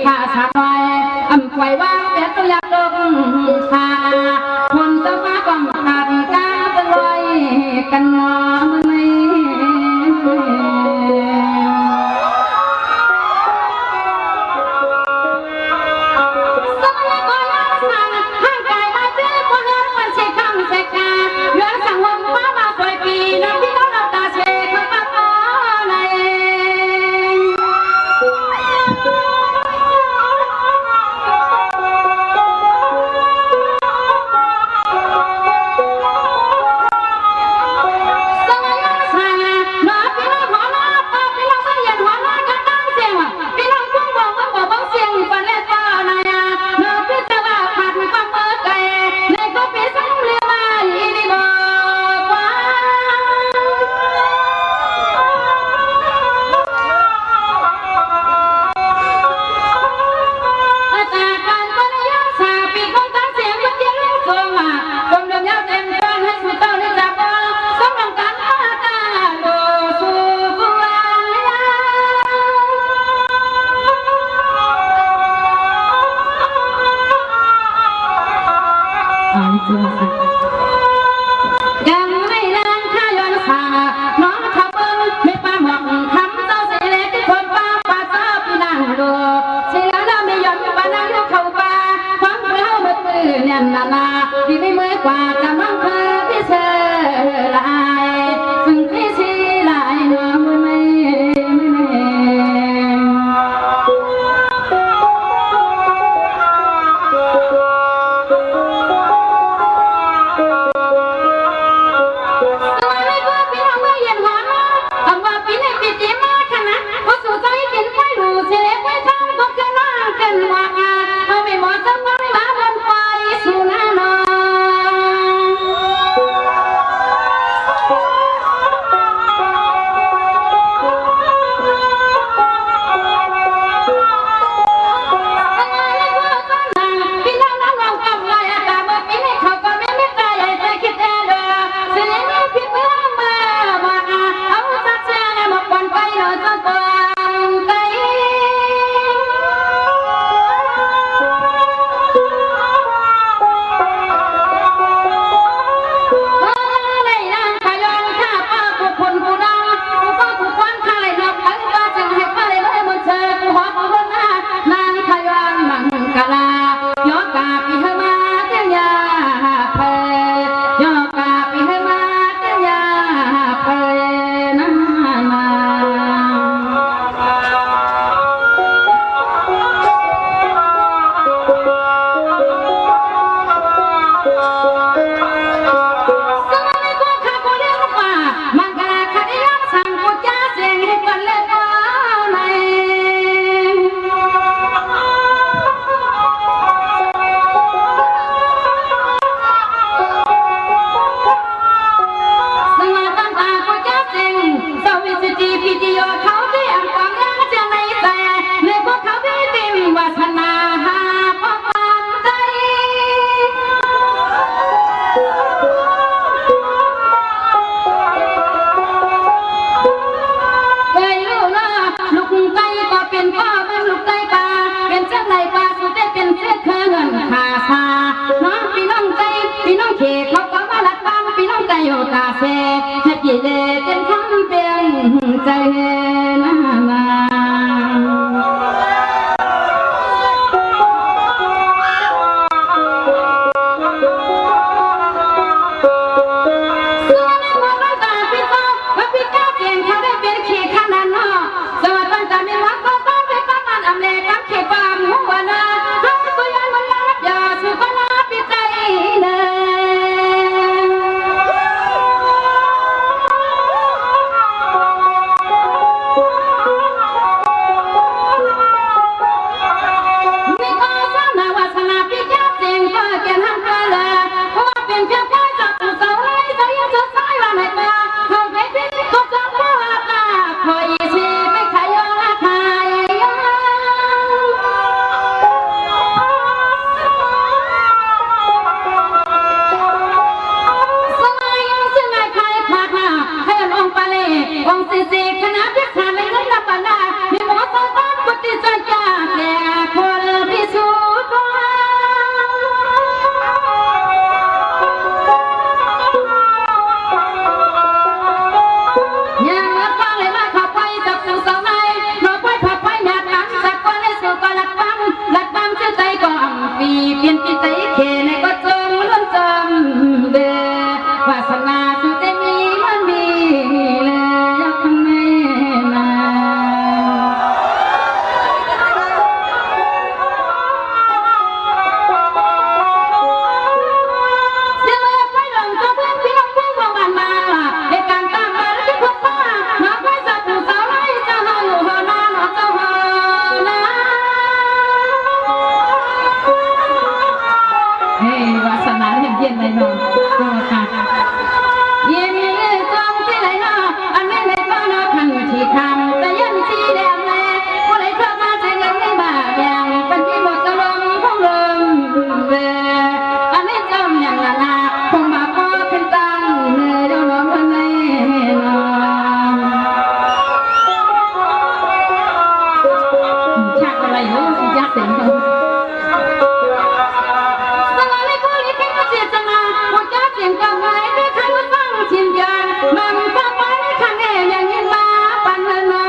ข้าสาวน้อยอำไว้ว่าเป็ดตัวยักษ์ลงขาคนเจ้าฟ้าก็ขาดกาเป็นลอยกันนอนไม่ยังไม่นานข้าย้อนขาน้องขับเบิ้งไม่ป้าหมอกคำเจ้าเสียเล็กคนป้าป้าเจ้าพี่นางดูเสียแล้วไม่ยอมป้านางยกเข้าป่าฟังเล่าเมื่อมือเนี่ยนาพี่ไม่มือกว่าจะมั่งคือพี่เชอลายซึ่งพี่ชีลายเนื้อมือไม่เขาก็มาลักตั้งพี่น้องใจโยกาเซ่ให้พี่เล่เป็นคำเป็นใจนามาคณะพิธาในเงินนับปนามีหมอสาวปฏิจันยาแก่ เสียงสลายผู้ลิขิตเจตนาหัวใจเสียงกล่าวไว้ด้วยคำว่าฟังชิมยานมันฟังไว้ข้างแน่อย่างนี้มาปันนา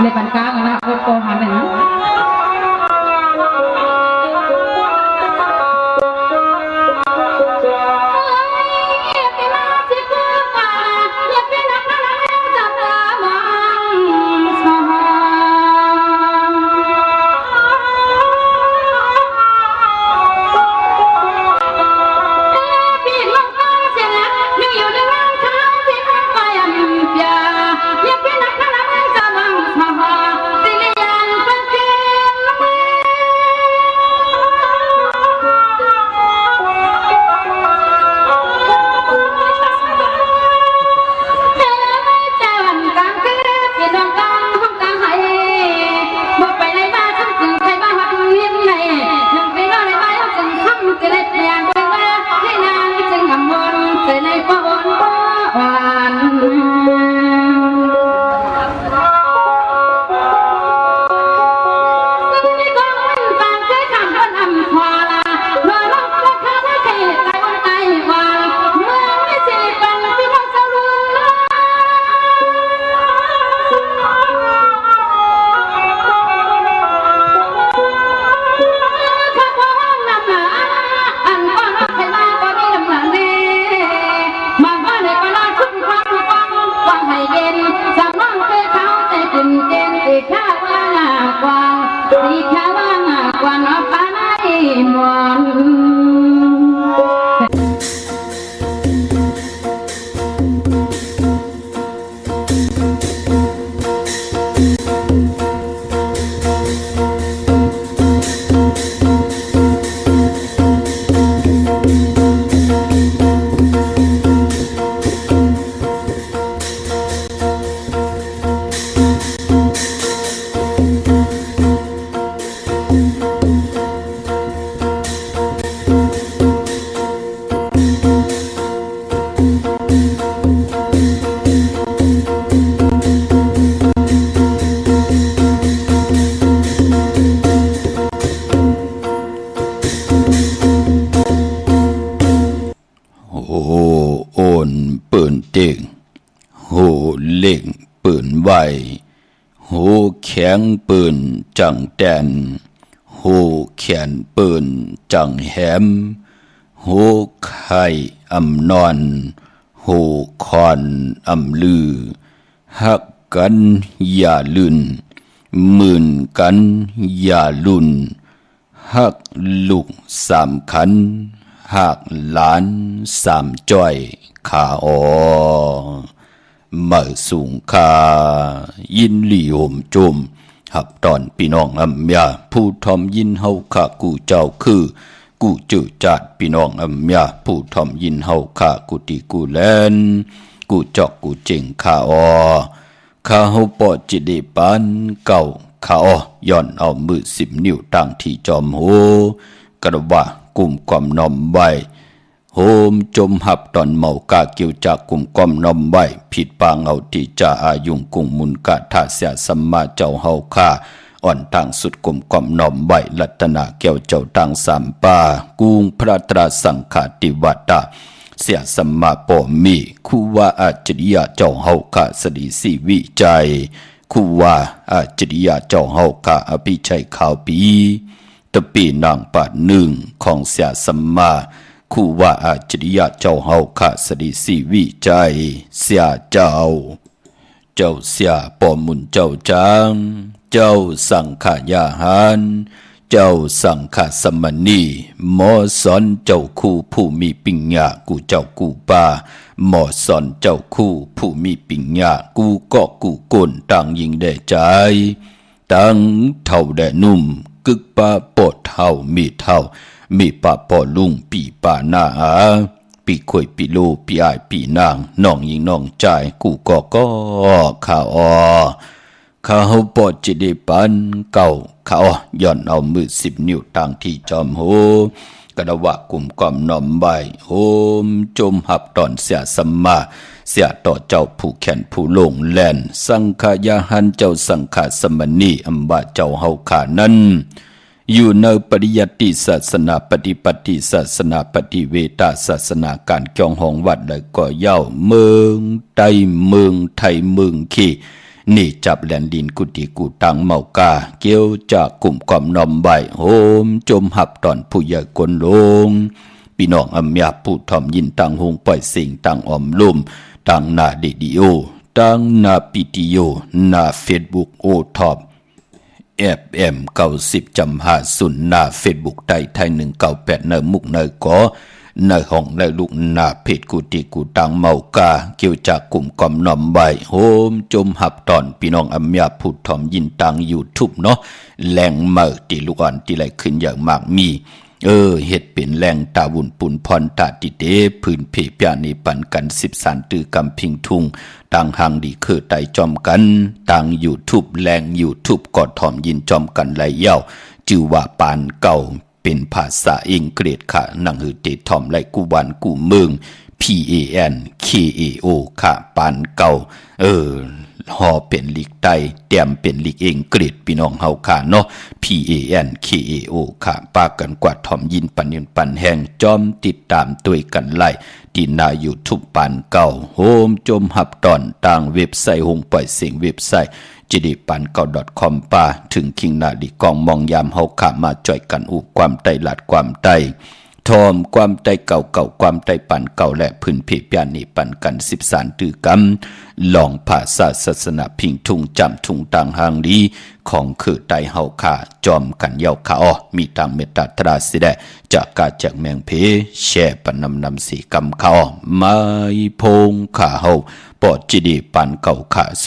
ในปันกลางนะโกหันเลยนะเล่งปืนไหวหูแข็งปืนจังแดนหูแขนปืนจังแหมหูไข่อำนอนหูคอนอำลือหัก กันอย่าลื่นหมื่นกันอย่าลุ่นหักลูกสามขันหักหลานสามจ้อยขาออมาสูงคายินหลีโหมจุมหับตอนพี่น้องอำยาผู้ทอมยินเฮาข้ากูเจ้าคือกูจืดจัดพี่น้องอำยาผู้ทอมยินเฮาข้ากูตีกูแลนกูจอกกูเจ๋งข้าออข้าเฮาปอจิเดปานเก่าข้าออย่อนเอามือ10 นิ้วตั้งที่จอมโหกระว่ากลุ่มความนอมไว้โฮมจมหับตอนเมากาเกี่ยวจากกลุ่มความนอมไว้ผิดปางเอาที่จะอายุงกุงมุนกะทาเสียสัมมาเจ้าเฮาข้าอ่อนต่างสุดกลุ่มความนอมไว้รัตนาแก้วเจ้าต่างสามปากุงพระตราสังฆาติวัตตาเสียสัมมาปอมีคู่ว่าอาจริยะเจ้าเฮาข้าสดีสีวิจัยคู่ว่าอาจริยะเจ้าเฮาข้าอภิชัยข่าวปีตะปีนางปาดหนึ่งของเสียสัมมาคู่ว่าอาจริยะเจ้าเฮาข้าสดีสีวิจัยเสียเจ้าเสียปอมุนเจ้าจางเจ้าสังขายาหารเจ้าสังฆสมณีหมอสอนเจ้าคู่ผู้มีปิญญากูเจ้ากูป่าหมอสอนเจ้าคู่ผู้มีปิญญากูก็กูก้นต่างยิงได้ใจตั้งเท่าแดนุ่มกึกป่าปอดเท่ามีป่าปอลุงปีป่าหน้าปีข่อยปีโลปีอายปีนางน้องยิงน้องใจกูก็ข้าอข้าเฮาปอดจิเดปันเก่าข้าย่อนเอามือ10 นิ้วตั้งที่จอมโหกระวะกลุ่มความนอมใบโฮมจมหับตอนเสียสัมมาเสียต่อเจ้าผู้แขนผู้ลงแลนสังขายาหันเจ้าสังฆสมณีอัมบาเจ้าเฮาขานั้นอยู่ในปริยัติศาสนาปฏิปฏิศาสนาปฏิเวทศาสนาการจองห้องวัดและก็เย้าเมืองไต้เมืองไทยเมืองขี้นี่จับแลนดินกุฏิกูตังเมากาเกี่ยวจากกลุ่มความนอมใบโฮมจมหับตอนผู้ใหญ่กนลงพี่น้องอำยาผู้ทอมยินตังหงปล่อยสิ่งตังออมลุ่มตังนาเดดิโอตังนาปิติโยนาเฟซบุ๊กโอทอปFM 90 จำหาสุนนาเฟซบุ๊กไทย198เนมุกเนกอในห้องในลูกนาเพจกุฏิกูตังเมากาเกี่ยวจากกลุ่มกอมนอมใบโฮมจมหับตอนพี่น้องอำยาพูดทอมยินตังYouTubeเนาะแหล่งเมื่อตีลูกอ่อนที่ไหลขึ้นอย่างมากมีเฮ็ดเป็นแหล่งตาวุ่นปุ่นพรตาติเตพื้นเพปยานีปันกัน10 สานตือกำพิงทุงต่างห่างดีคือไตจอมกันต่างYouTubeแหล่ง YouTube กอดทอมยินจอมกันไหลเย้าจื่อว่าปานเก่าเป็นภาษาอังกฤษค่ะหนังหือเตทอมไลกูวันกูเมือง PANKAO ค่ะปานเก่าฮอเป็นลีกไตแต้มเป็นลีกอังกฤษพี่น้องเฮาค่ะเนาะ PANKAO ค่ะปากันกว่าทอมยินปันยืนปันแห่งจอมติดตามด้วยกันไล่ที่หน้า YouTube ปานเก่าโฮมจมหับตอนต่างเว็บไซต์หงปล่อยเสียงเว็บไซต์jidipan9.com ป่าถึงคิงนาดีกองมองยามเฮาขามาจ่อยกันอุความไตหลัดความไตทอมความไตเก่าความไตปันเก่าและพื้นเพปยานีปันกัน10 สานตือกำลองภาษาศาสนาพิงทุงจำทุงต่างหางดีของคือไตเฮาขาจอมกันเย้าขามีต่างเมตตาตราสิได้จากกาจากแมงเพแช่ปนำสีกำขาไม่พงขาเฮาปอดจิดีปันเก่าขา0629249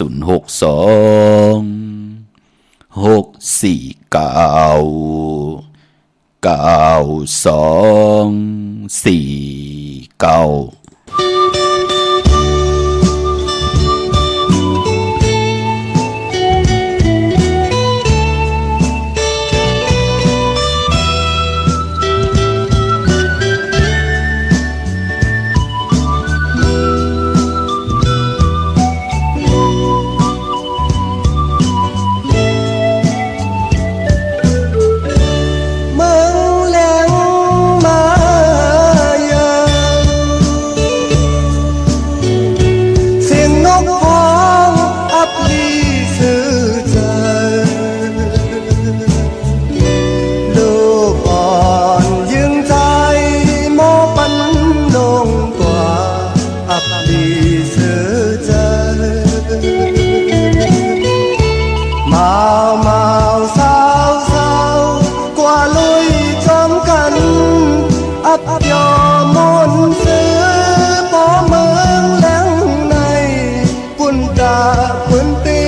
tê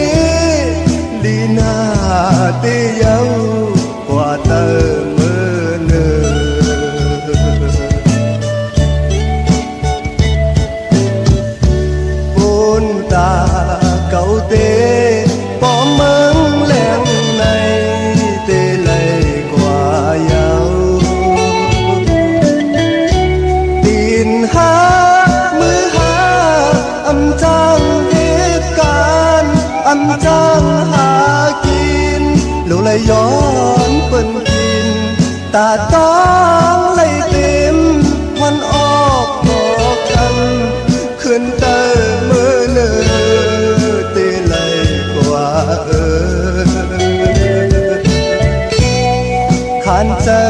đi na tê dâu qua tờ mơ nơ bốn ta cậu tê bỏ mớn lẹn này tê lầy qua dâu tin hát mưa hát âm trang hết can âm trang hạ kín lũ lại gión phân kín taต้องlấy tìmวันออกบอกกันขึ้นเตอเมื่อเนอเตไหลกว่าขันเจอ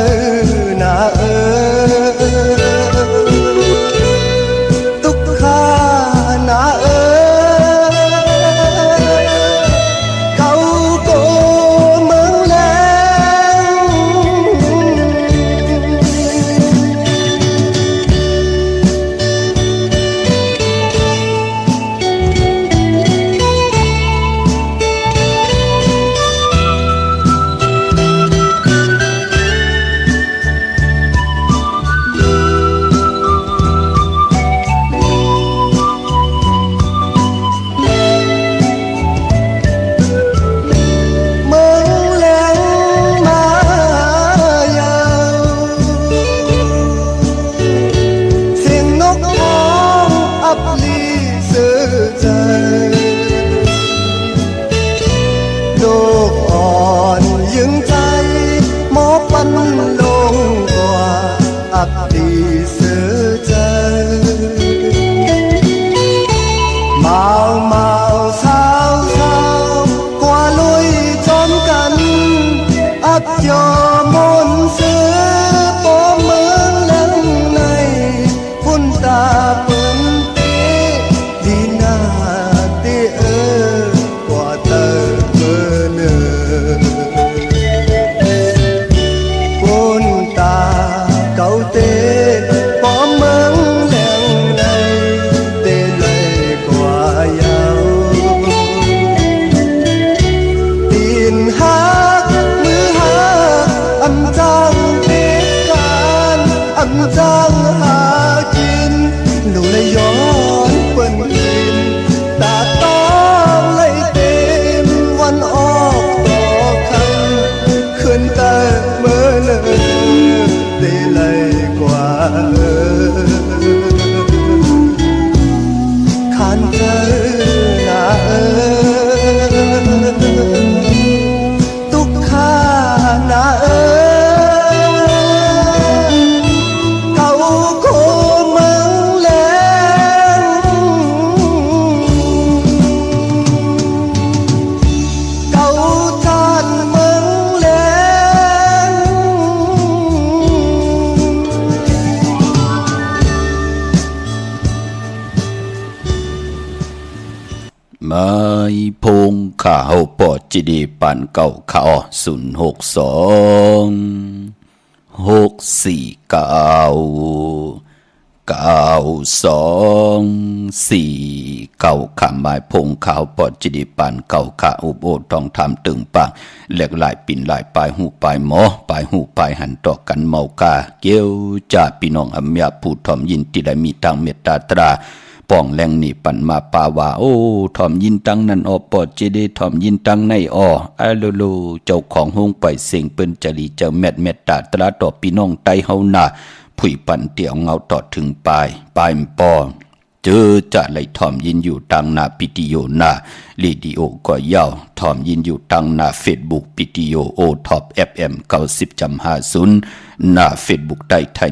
หน้าตุกขาหน้าเขาโกเมืองแลไม่พงข่าวปอจีดีปันเก่าข่าว062-649-9249ขามายพงข่าวปอจีดีปันเก่าข่าอุบโอทองทำตึงปังเหล็กหลายปิ่นหลายปลายหูปลายหมอปลายหูปลายหันต่อกันเมากาเกี้ยวจ่าพี่น้องอำยาผู้ทอมยินที่ได้มีทางเมตตาตราป้องแรงนี่ปันมาปาว่าโอ้ทอมยินตังนั่นอปอดเจเดทอมยินตังในอาโลโลเจ้าของห้องไปเสียงเปิ้นจรีเจ้าเม็ดตาตราต่อพี่น้องไตเฮานาผุยปันเตี่ยวเงาต่อถึงปลายปอเจอจะไหลทอมยินอยู่ตังนาปิติโยนาเรดิโอก็ยาวทอมยินอยู่ตังนาเฟซบุ๊กปิติโยโอท็อป FM 90.50นาเฟซบุ๊กใต้ไทย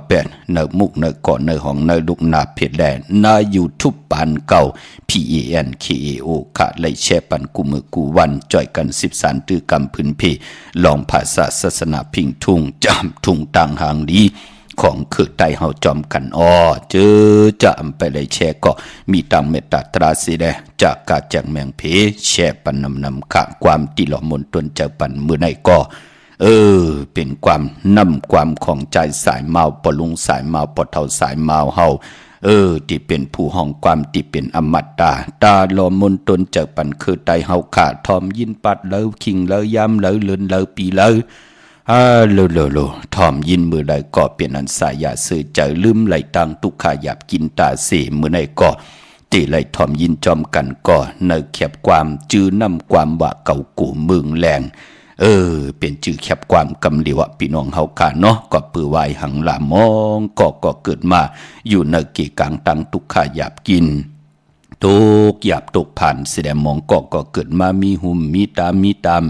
198เนมุกเนก่อนเนห้องเนลุกนาเพจแลนา YouTube ปานเก่า PANKAO ค่ะไล่แชร์ปันกูมือกูวันจ่อยกัน13ตื้อกำพื้นเพลองภาษาศาสนาพิงทุ่งจำทุ่งต่างหางดีของคือไตเฮาจอมกันเจอจะอำไปเลยแชร์ก็มีตังเมตตาตราสีแดจากกาแจงแมงเพแชร์ปันนำขะความติหล่อมนตนเจ้าปันมือในก็เป็นความนำความของใจสายเมาปลุงสายเมาปเท่าสายเมาเฮา ที่เป็นผู้ห้องความที่เป็นอมตะตาลอมนตนเจอปันคือไตเฮาขาทอมยินปัดเลอคิงเลอยำเลอเลือนเลอปีเลอโลทอมยินมือใดก็เป็นอันสายาซื้อใจลืมไหลตังตุกขาหยาบกินตาเสมือในก็ตีไหลทอมยินจอมกันก็เนอแคบความจื้อนำความว่าเก่ากูเมืองแรงเป็นจื่อแคบความกำเหลียวพี่น้องเฮาขาเนาะก็ปือวายหังหลามองก็เกิดมาอยู่ในกีกลางตังตุกขาหยาบกินตกหยาบตกผ่านแสดงมองก็เกิดมามีหุ่มมีตาม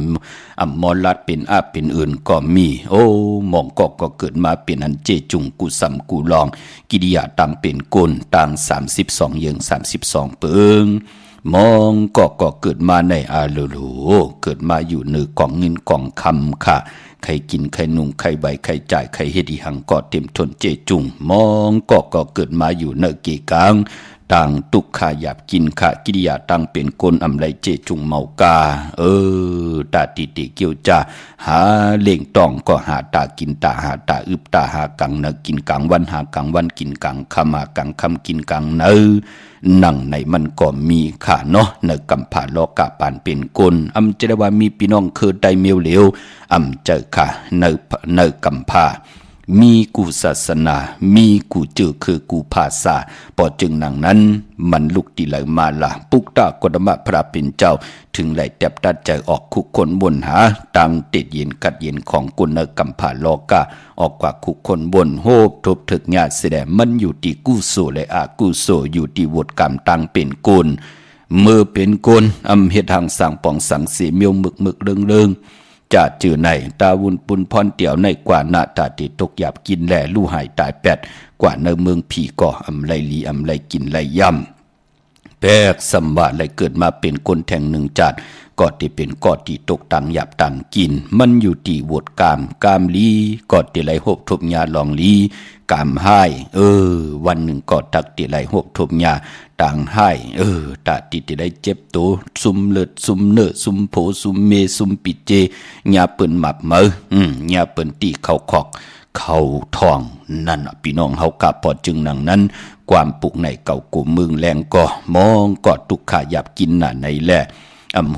มอลัดเป็นอาเป็นอื่นก็มีมองก็เกิดมาเป็นอันเจจุงกุสัมกุลองกิริยาตังเป็นกลตัง32เยิง32เปิงมองก็เกิดมาในอาโลโลเกิดมาอยู่ในกล่องเงินกล่องคำค่ะใครกินใครนุ่งใครใบใครจ่ายใครเฮ็ดอีหังก็เต็มทนเจจุงมองก็เกิดมาอยู่ในเกกลางต่างตุกขาหยาบกินขากิริยาตั้งเป็นกลอำไรเจจุงเมากาตาติเกี่ยวจ้าหาเล่งต้องก็หาตากินตาหาตาอึบตาหากังเนกินกังวันหากังวันกินกังคำหากังคำกินกังเนนั่งในมันก็มีขาเนาะเนกำผาโลกาปานเป็นกลเจรว่ามีพี่น้องคือได้เมียวเหลวเจอค่ะเนกำผามีกูศาสนามีกูเจอคือกูภาษาพอจึงหนังนั้นมันลุกตีไหลมาละปุกตากฎมะพระเป็นเจ้าถึงไหลแตบตัดใจออกคุกคนบนหาตังเต็ดเย็นกัดเย็นของกุณกัมผาโลกาออกกว่าคุกคนบนโฮบทบถึกญาติแสดงมันอยู่ที่กูโซและอากูโซอยู่ที่วดกรรมตังเป็นกุลเมื่อเป็นกุลเฮ็ดทางสั่งปองสั่งเสียเมียวมึกเริงจะจือในตาวุนปุนพรเตี่ยวในกว่าหน้าตาติตกหยาบกินแหล่ลู่หายตายแปดกว่าในเมืองผีก่อไรลีไรกินไรย่ำแปกสัมวะไรเกิดมาเป็นคนแทงหนึ่งจัดก็ที่เป็นกอดที่ตกตังหยาบตังกินมันอยู่ที่วดกามลีกอดที่ไรหบทบยาลองลีกามให้วันหนึ่งกอดตักที่ไรหบทบยาต่างให้ตาติที่ได้เจ็บตัวซุมเลือดซุมเนื้อซุมโผซุมเมซุมปิเจญาเปิ่นหมับเมญาเปิ่นตีเข้าขอกเข้าทองนั่นพี่น้องเฮากะพอจึงหนังนั้นความปุกในเก่ากูเมืองแรงก็มองก็ตุกขาหยาบกินน่ะในแล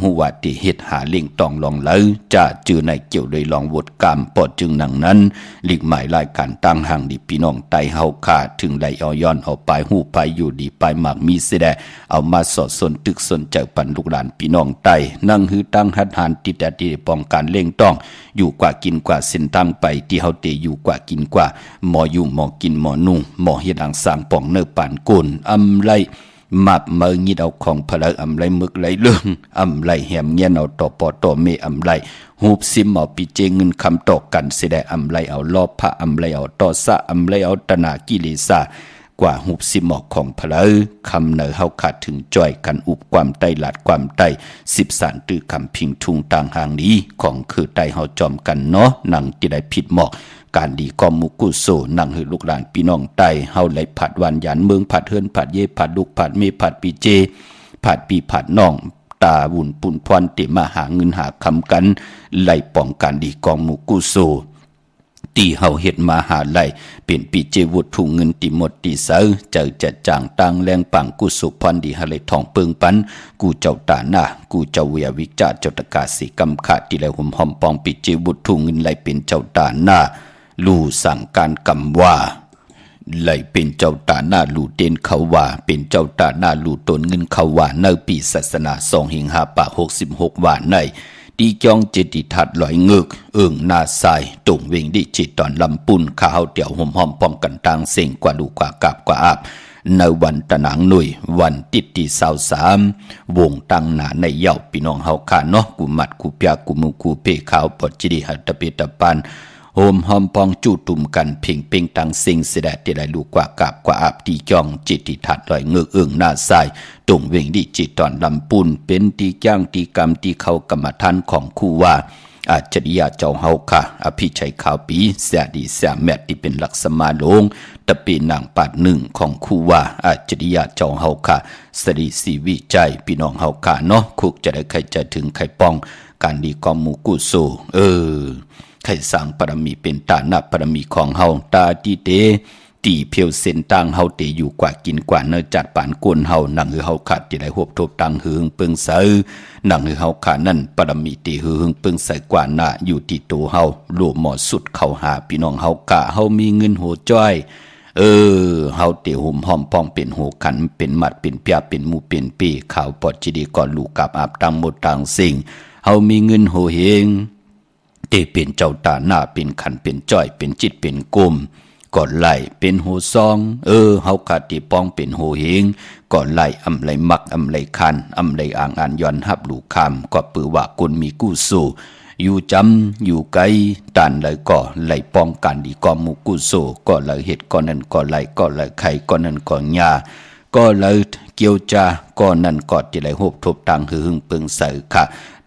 หัวที่เฮ็ดหาเล่งตองลองเลยจะจือในเกี่ยวเลยลองวดกรรมปอดจึงหนังนั้นหลีกหมายรายการตั้งห่างดิพี่น้องไตเฮาขาถึงไหลเอาย้อนเอาไปหูไปอยู่ดีไปหมากมีเสดเอามาสอดสนตึกสนใจปันลูกหลานพี่น้องไตนั่งหือตั้งหัดหานติดแต่ที่ป้องการเล่งต้องอยู่กว่ากินกว่าเส้นตั้งไปที่เฮาเตอยู่กว่ากินกว่าหมออยู่หมอกินหมอนุ่งหมอเฮ็ดอังสางป่องเนื้อปานโกนไรมับเมืองิดเอาของพลังไรมึกไรเรื่องไรแหมเงี้ยเอาต่อปอต่อเมไรหูบซิมเอาปีเจเงินคำตอกกันเสดไรเอาลอบพระไรเอาต่อสะไรเอาตนากิเลสากว่าหูบซิมออกของพลังคำเนอเฮาขาดถึงจ่อยกันอุบความไตหลัดความไต13ตื้อคำพิงทุงต่างหางนี้ของคือไตเฮาจอมกันเนาะหนังที่ได้ผิดหมอกการดีกอมุกุโซนั่งหือลูกหลานพี่น้องไตเฮาไหลผัดวันยันเมืองผัดเฮือนผัดเยผัดลูกผัดเมผัดปีเจผัดปีผัดน้องตาวุ่นปุ่นพรเตมาหาเงินหาคำกันไหลป้องการดีกองมุกุโซตีเฮาเฮ็ดมาหาไหลเป็นปีเจวุฒุเงินติหมดตีเสาเจอจัดจางตังแรงปังกุสุพรดีหะไหลทองเปิงปันกูเจ้าตาหน้ากูเจ้าเวียวิจาเจ้าตะกาสีกำขาที่ไหลหุ่มหอมปองปีเจวุฒุเงินไหลเป็นเจ้าตาหน้าลู่สั่งการกำว่าไหลเป็นเจ้าตาหน้าลู่เต้นเขาว่าเป็นเจ้าตาหน้าลู่ตนเงินเขาว่าในปีศาสนา2หิงหาปะ66ว่าในดีจองเจติทัดลอยเงึกนาทรายตรงเวงดิจิตอนลำปุ่นข้าวเดี่ยวหอมหอมป้องกันต่างเสียงกว่าดูกว่ากาบกว่าอาบในวันตะหนังหน่วยวันติดที่23วงตั้งหนาในเย่าพี่น้องเฮาขาเนาะกูมัดกูเปียกูมือกูเปขาวปอดจิดิหัตเปตะปันโฮมหอมปองจูตุ่มกันเพ่งเป่งตังเสียงเสด็จที่ได้ลูกกว่ากาบกว่าอาบตีจองจิตติทัดลอยเงือกหน้าทรายตรงเวงดิจิตอนลำปุ่นเป็นตีจ้างตีกรรมตีเขากรรมฐานของคู่ว่าอาจริยาเจ้าเฮาค่ะอภิชัยขาวปีเสียดีเสียแมทที่เป็นหลักสมาลงตะปีนางปาดหนึ่งของคู่ว่าอาจริยาเจ้าเฮาค่ะสรีสีวิจัยพี่น้องเฮาค่ะเนาะคุกจะได้ใครจะถึงใครป้องการดีกอมมูกุโซใครสร้างปรมีเป็นตาหน้าปรมีของเฮาตาตีเต ตีเพียวเส้นต่างเฮาเตอยู่กว่ากินกว่าเนื้อจัดปานกวนเฮาหนังหือเฮาขาดที่ได้หบทบตังหือเปิงเสือหนังหือเฮาขาดนั่นปรมีตีหือเปิงใส่กว่าหน้าอยู่ที่ตัวเฮาโลหมอสุดเข้าหาพี่น้องเฮากะเฮามีเงินโหจ้อยเฮาเตหุ่มหอมปองเป็นโหขันเป็นมัดเป็นเปียเป็นหมูเป็นปีข่าวปอดจิดีก่อนลูกกับอาบตังหมดต่างสิ่งเฮามีเงินโหเฮงเตเป็นเจ้าตาหน้าเป็นขันเป็นจ้อยเป็นจิตเป็นกลมก่อนไหลเป็นโหซองเฮาขาดที่ปองเป็นโหเฮงก่อนไหลอำไหลมักอำไหลคันอำไหลอ่างอ่านย้อนหับลูกคำก็ปือว่าคนมีกู้สู้อยู่จำอยู่ไกลตันเลยก่อไหลป้องกันดีก่อมุกุโซก็เลยเห็ดก่อนั้นก่อไหลก่อเลยไข่ก่อนั้นก่อหญ้าก็เลยเกี่ยวจาก่อนั้นก่อที่ไหลหบทบตังหึงเปิงใส่ค่ะ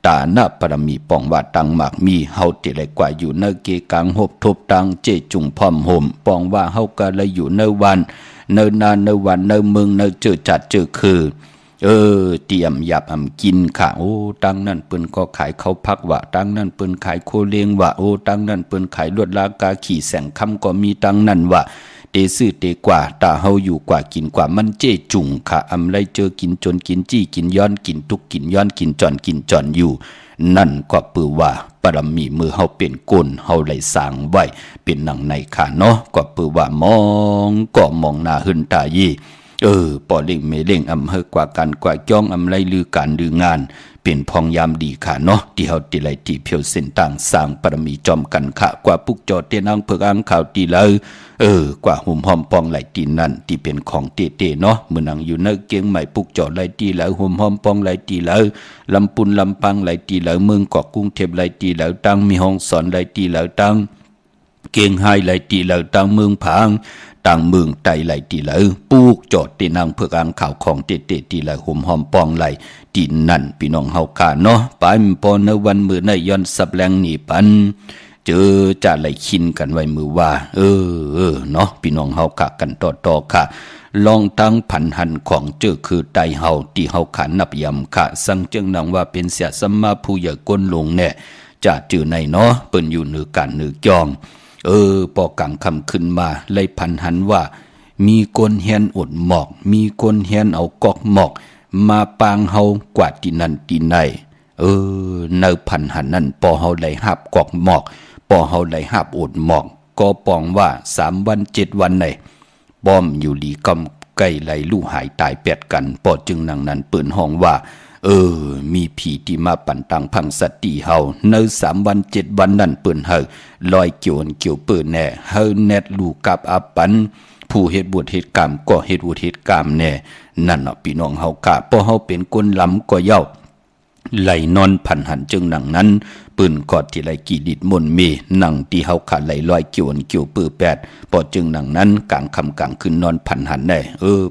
ตาหน้าปรมีป้องว่าตังหมากมีเฮาที่ไหลกว่าอยู่เนเกกังหบทบตังเจจุงพร้อมห่มป้องว่าเฮาก็เลยอยู่เนวันเนนานเนวันเนเมืองเนเจอจัดเจอคือเตรียมหยับกินค่ะโอ้ตั้งนั่นเปิ้นก็ขายข้าวพักวะตั้งนั่นเปิ้นขายโคเลี้ยงวะโอ้ตั้งนั่นเปิ้นขายลวดลากาขี่แสงคำก็มีตั้งนั่นวะเตซื้อเตกว่าตาเฮาอยู่กว่ากินกว่ามันเจจุงค่ะไรเจอกินจนกินจี้กินย้อนกินทุกกินย้อนกินจอนอยู่นั่นก็ปือว่าปรมีมือเฮาเป็นก้นเฮาไหลสร้างไว้เป็นหนังในค่ะเนาะก็ปือว่ามองก็มองหน้าหึนตายีปอเล่งเมเล่งเฮอกว่ากันกว่าจ้องไรลือการลืองานเป็นพองยามดีค่ะเนาะที่เฮาติไหลที่เพียวเส้นต่างสร้างปรมีจอมกันค่ะกว่าปุกจอเตนังเพิกอังข่าวตีเลยกว่าหุ่มหอมปองไหลตีนั่นที่เป็นของเตเนาะมื้อนังอยู่ในเกียงใหม่ปุกจอไหลตีแล้วหุ่มหอมปองไหลตีแล้วลำปุนลำปังไหลตีแล้วเมืองเกาะกรุงเทพไหลตีแล้วตั้งมีห้องสอนไหลตีแล้วตั้งเกียงไฮไหลตีแล้วตั้งเมืองผางต่างเมืองไตไหลตีไหลปูกจอดตีนางเพื่อกางข่าวของเตตีไหลหุ่มหอมปองไหลตีนั่นพี่น้องเฮาขาเนาะไปมปอในวันมือในย้อนสับแรงหนีปันเจอจะไหลคินกันไว้มือว่าเนาะพี่น้องเฮาขากันต่อค่ะลองตั้งผันหันของเจอคือไตเฮาที่เฮาขานับยำค่ะสังเจิงนังว่าเป็นเสียสัมมาผู้ใหญ่ก้นลงแน่จะจือในเนาะเปิ้นอยู่เหนือการเหนือจองปอกังคำขึ้นมาเลยพันหันว่ามีคนเฮียนอดหมอกมีคนเฮียนเอากอกหมอกมาปางเฮากว่าที่นั่นที่ไหนเนพันหันนั่นปอเฮาไหลหับกอกหมอกปอเฮาไหลหับอดหมอกก็ปองว่า3 วัน 7 วันไหนป้อมอยู่หลีกำไก่ไหลลู่หายตายเป็ดกันปอจึงนางนั้นเปิ่นห้องว่ามีผีที่มาปั่นตังพังสติเฮาใน3 วัน 7 วันนั่นเปิ่นเฮาลอยเกี่ยวเปิ่นแน่เฮาแนดลูกกับอาปันผู้เฮ็ดบุญเฮ็ดกรรมก็เฮ็ดบุญเฮ็ดกรรมแน่นั่นเนาะพี่น้องเฮากะเพราะเฮาเป็นคนล้ำก็เย้าไหลนอนพันหันจึงหนังนั้นปืนกอดที่ไหลกีดิดมนเมหนังที่เฮาขาดไหลลอยเกี่ยวปื้อแปดพอจึงหนังนั้นกลางคำกลางคืนนอนพันหันได้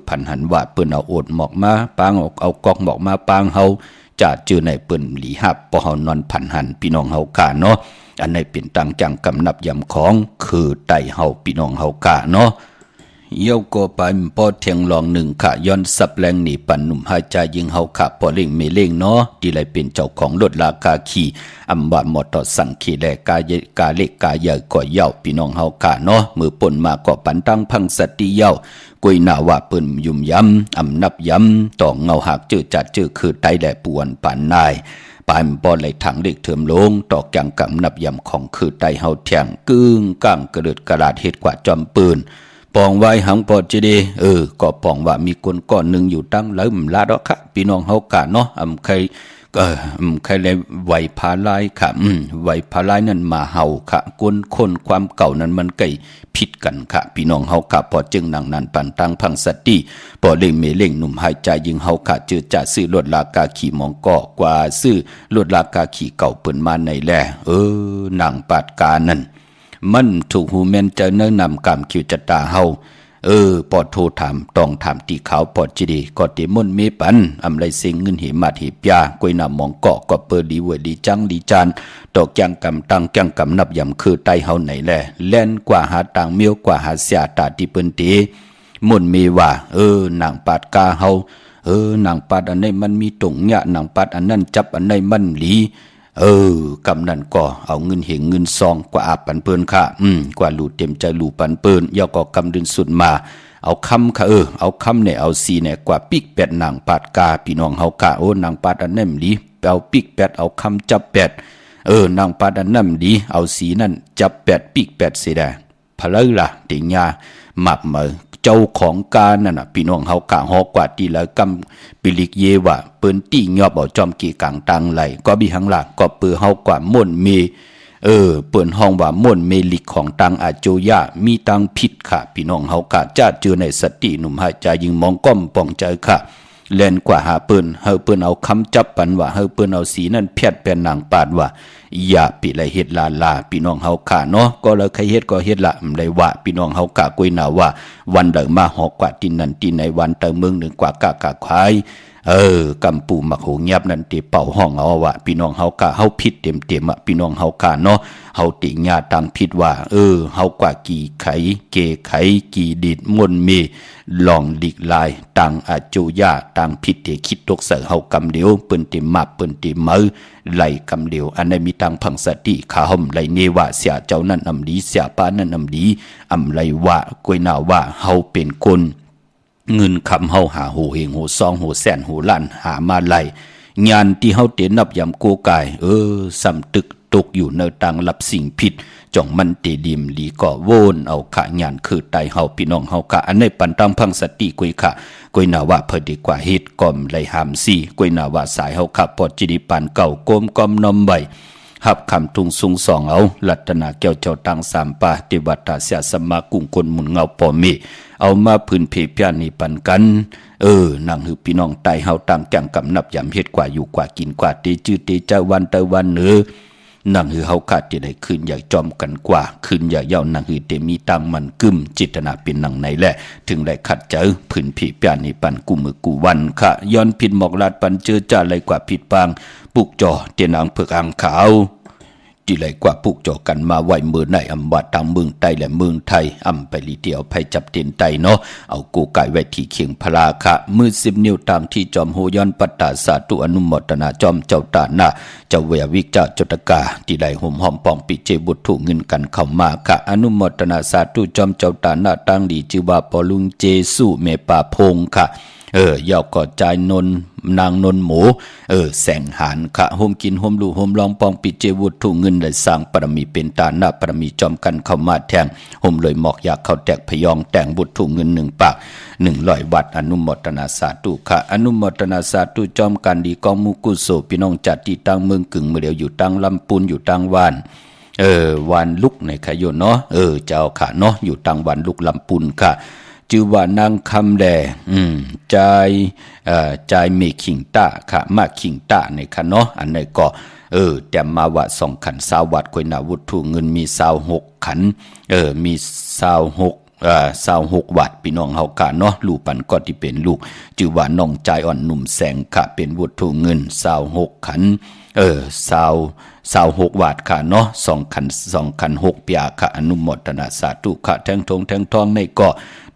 พันหันว่าเปิ้นเอาโอดหมอกมาปางเอากอกหมอกมาปางเฮาจะเจอในเปิ้นหลีหับพอเฮานอนพันหันพี่น้องเฮากะเนาะอันนี้เป็นตังจังกำนับยำของคือไตเฮาพี่น้องเฮากะเนาะเยี่ยวก็ไปปอเทียงลองหนึ่งค่ะย้อนสับแรงหนีปันหนุ่มหายใจยิงเฮาค่ะพอเล่งเมเล่งเนาะที่ไรเป็นเจ้าของรถลากาขี่อำบาดหมดต่อสั่งขี่แลกาเล็กกาใหญ่ก่อเย่าพี่น้องเฮาค่ะเนาะมือป่นมาก่อปันตั้งพังสติเย่ากุยหน้าว่าเปิ้นยุ่มย้ำอำนับย้ำต่อเงาหักเจอจัดเจอคือไตแหลปวนปานนายปานปอไหลถังเด็กเถิมลงตอกอย่างกำนับยำของคือไตเฮาแทงกึ้งก้างกระเดิดกระดาษเฮ็ดกว่าจอมปืนปองไว้หังปอดจะดีก็ปองว่ามีคนก้อนหนึ่งอยู่ตั้งแล้วลาดอกค่ะพี่น้องเฮากะเนาะใครเลยไหวพาลายค่ะไหวพาลายนั่นมาเฮาค่ะคนความเก่านั้นมันไก่ผิดกันค่ะพี่น้องเฮาค่ะพอจึงนางนั้นปันตังพังสติพอเล่งเมเล่งหนุ่มหายใจยิงเฮาค่ะเจอจ่าซื้อรถลากาขี่มองก่อกว่าซื้อรถลากาขี่เก่าเปิ้นมาในแลนางปาดกานั่นมันถูกหูแม่นจะเนื้อนำกรรมคิวจตาเฮาปอดโทถามต้องถามตีขาวปอดจีดีก็ติมนเมปันไรเซ็งเงินหิมาหิปยากวยนำมองเกาะก็เปิดดีเวดีจังดีจานตอกยังกำตังจังกำนับยำคือไตเฮาไหนแลแล่นกว่าหาต่างเมียวกว่าหาเสียตาที่เปิ้นตีมนเมว่านางปาดกาเฮานางปาดอันไหนมันมีตรงเนี่ยนางปาดอันนั้นจับอันไหนมันหลี กำนันก็เอาเงินเหงเงินซองกว่าอาบปันเปิ้นค่ะกว่าหลูเต็มใจหลูปันเปิ้นย่อก็กำดึนสุดมาเอาคำค่ะเอาคำเนี่ยเอาสีเนี่ยกว่าปิกแปดนางปาดกาพี่น้องเฮากะนางปาดอันนั้นดีเอาปิกแปดเอาคำจับแปดนางปาดอันนั้นดีเอาสีนั่นจับแปดปิกแปดเสียได้พะเลยล่ะติญาหมับมือเจ้าของการนั่นน่ะพี่น้องเฮากะฮอกว่าตีละกำปิลิกเยวะเปิ้นตี้ยอบเอาจอมกี่กังตังไหลก็บิหังล่ะก็เปือเฮากว่าม่วนเมเปิ้นห้องว่าม่วนเมลิกของตังอาโจยะมีตังผิดค่ะพี่น้องเฮากะจะเจอในสติหนุ่มหายใจยิงมองก้มป่องใจค่ะเล่นกว่าหาเปิ้นเฮาเปิ้นเอาคำจับปันว่าเฮาเปิ้นเอาสีนั่นเพียดเป็นนางปาดว่าอย่าปิไรเฮ็ดลาพี่น้องเฮากะเนาะก็เลยใครเฮ็ดก็เฮ็ดละได้ว่าพี่น้องเฮากะกุยนาว่าวันเดิมมาหอกกว่าตินนั้นตินในวันเติมเมืองหนึ่งกว่ากะควายกำปูมักโหเงียบนั่นติเป่าห้องเอาว่าพี่น้องเฮากะเฮาผิดเต็มๆอ่ะพี่น้องเฮากะเนาะเฮาติญาตังผิดว่าเฮากว่ากี่ไขเกไขกี่ดิดมนเมลองดิกลายตังอาโจยาตังผิดเตคิดตกเสเฮากำเดียวเปิ้นติมับเปิ้นติมือไหลกำเดียวอันนั้นมีตังพังสติขาห่มไหลเนวะเสียเจ้านั่นอำดีเสียป้านั่นอำดีอำไหลวะกวยนาว่าเฮาเป็นคนเงินคำเฮาหาโหเฮงโหซองโหแสนโหล้านหามาไหลงานที่เฮาเตนับยำโกกายสำตึกตกอยู่ในตังรับสิ่งผิดจ่องมันเตดิมลีก็โวนเอาขะงานคือไตเฮาพี่น้องเฮากะอันในปันตังพังสติกุยค่ะกุยนาว่าเพิ่นดีกว่าเฮ็ดก่อมไหลหามซี่กุยนาว่าสายเฮาขับปอดจิดิปันเก่าโกมกอมนมใบหับคำทุงสุงสองเอาลัตนาแก้วเจ้าตังสามปาติวัตตาเสียสมากุงคนหมุนเงาปอมีเอามาพื้นเพเพียนี่ปันกันนางหือพี่น้องไตเฮาตังจังกำนับยำเฮ็ดกว่าอยู่กว่ากินกว่าเตจื้อเตเจ้าวันเตวันเนือนางหือเฮาขาดที่ได้คืนอยากจอมกันกว่าคืนอยากเย้านางหือเตมีตังมันกึมจิตนาเป็นนางไหนแหละถึงได้ขัดเจอพื้นเพเพียนี่ปันกูมือกูวันค่ะย้อนผิดหมอกลาดปันเจอจ้าไรกว่าผิดปางปุกจ่อเตียนางเผือกอ่างขาวที่ไหลกว่าปุกจ่อกันมาไหวมือในอำวัดตามเมืองไทยและเมืองไทยอำไปลีเดียวไปจับเตียนไตเนาะเอากูไก่ไว้ที่เขียงพลาคะมือ10 นิ้วตามที่จอมโหย้อนปัตตาสาธุอนุโมทนาจอมเจ้าตาหน้าเจ้าเววิกเจ้าจตกาที่ไหลห่มหอมปองปิเจบุตรถูกเงินกันเข้ามาค่ะอนุโมทนาสาธุจอมเจ้าตาหน้าตั้งดีชื่อว่าปอลุงเจสุเมปาพงค่ะยาวก่อใจนนนางนนหมูแสงหานค่ะโฮมกินโฮมลูโฮมลองปองปิเจวุฒถูกเงินได้สร้างปรมีเป็นตาหน้าปรมีจอมกันเข้ามาแทงโฮมเลยหมอกอยากเข้าแตกพยองแต่งบุตรถูกเงิน1 ปาก100 วัดอนุโมทนาสาธุค่ะอนุโมทนาสาธุจอมกันดีกองมุกุโสพี่น้องจัดที่ตั้งเมืองกึ่งเมื่อเดียวอยู่ตั้งลำปูนอยู่ตั้งวานวันลุกในขยนเนาะเจ้าค่ะเนาะอยู่ตั้งวันลุกลำปูนค่ะจือว่านางคำแดใจเมขิงตาค่ะมาขิงตาในค่ะเนาะอันนี้ก็แต่มาว่า2 ขัน20 วัดกวยนาวุฒูเงินมี26 ขันมี26 วัดพี่น้องเฮากะเนาะลูกปันก็ที่เป็นลูกจือว่าน้องใจอ่อนหนุ่มแสงค่ะเป็นวุฒูเงิน26 ขัน26 วัดค่ะเนาะ2 ขัน 6 ปีค่ะอนุโมทนาสาธุค่ะแทงทองในก็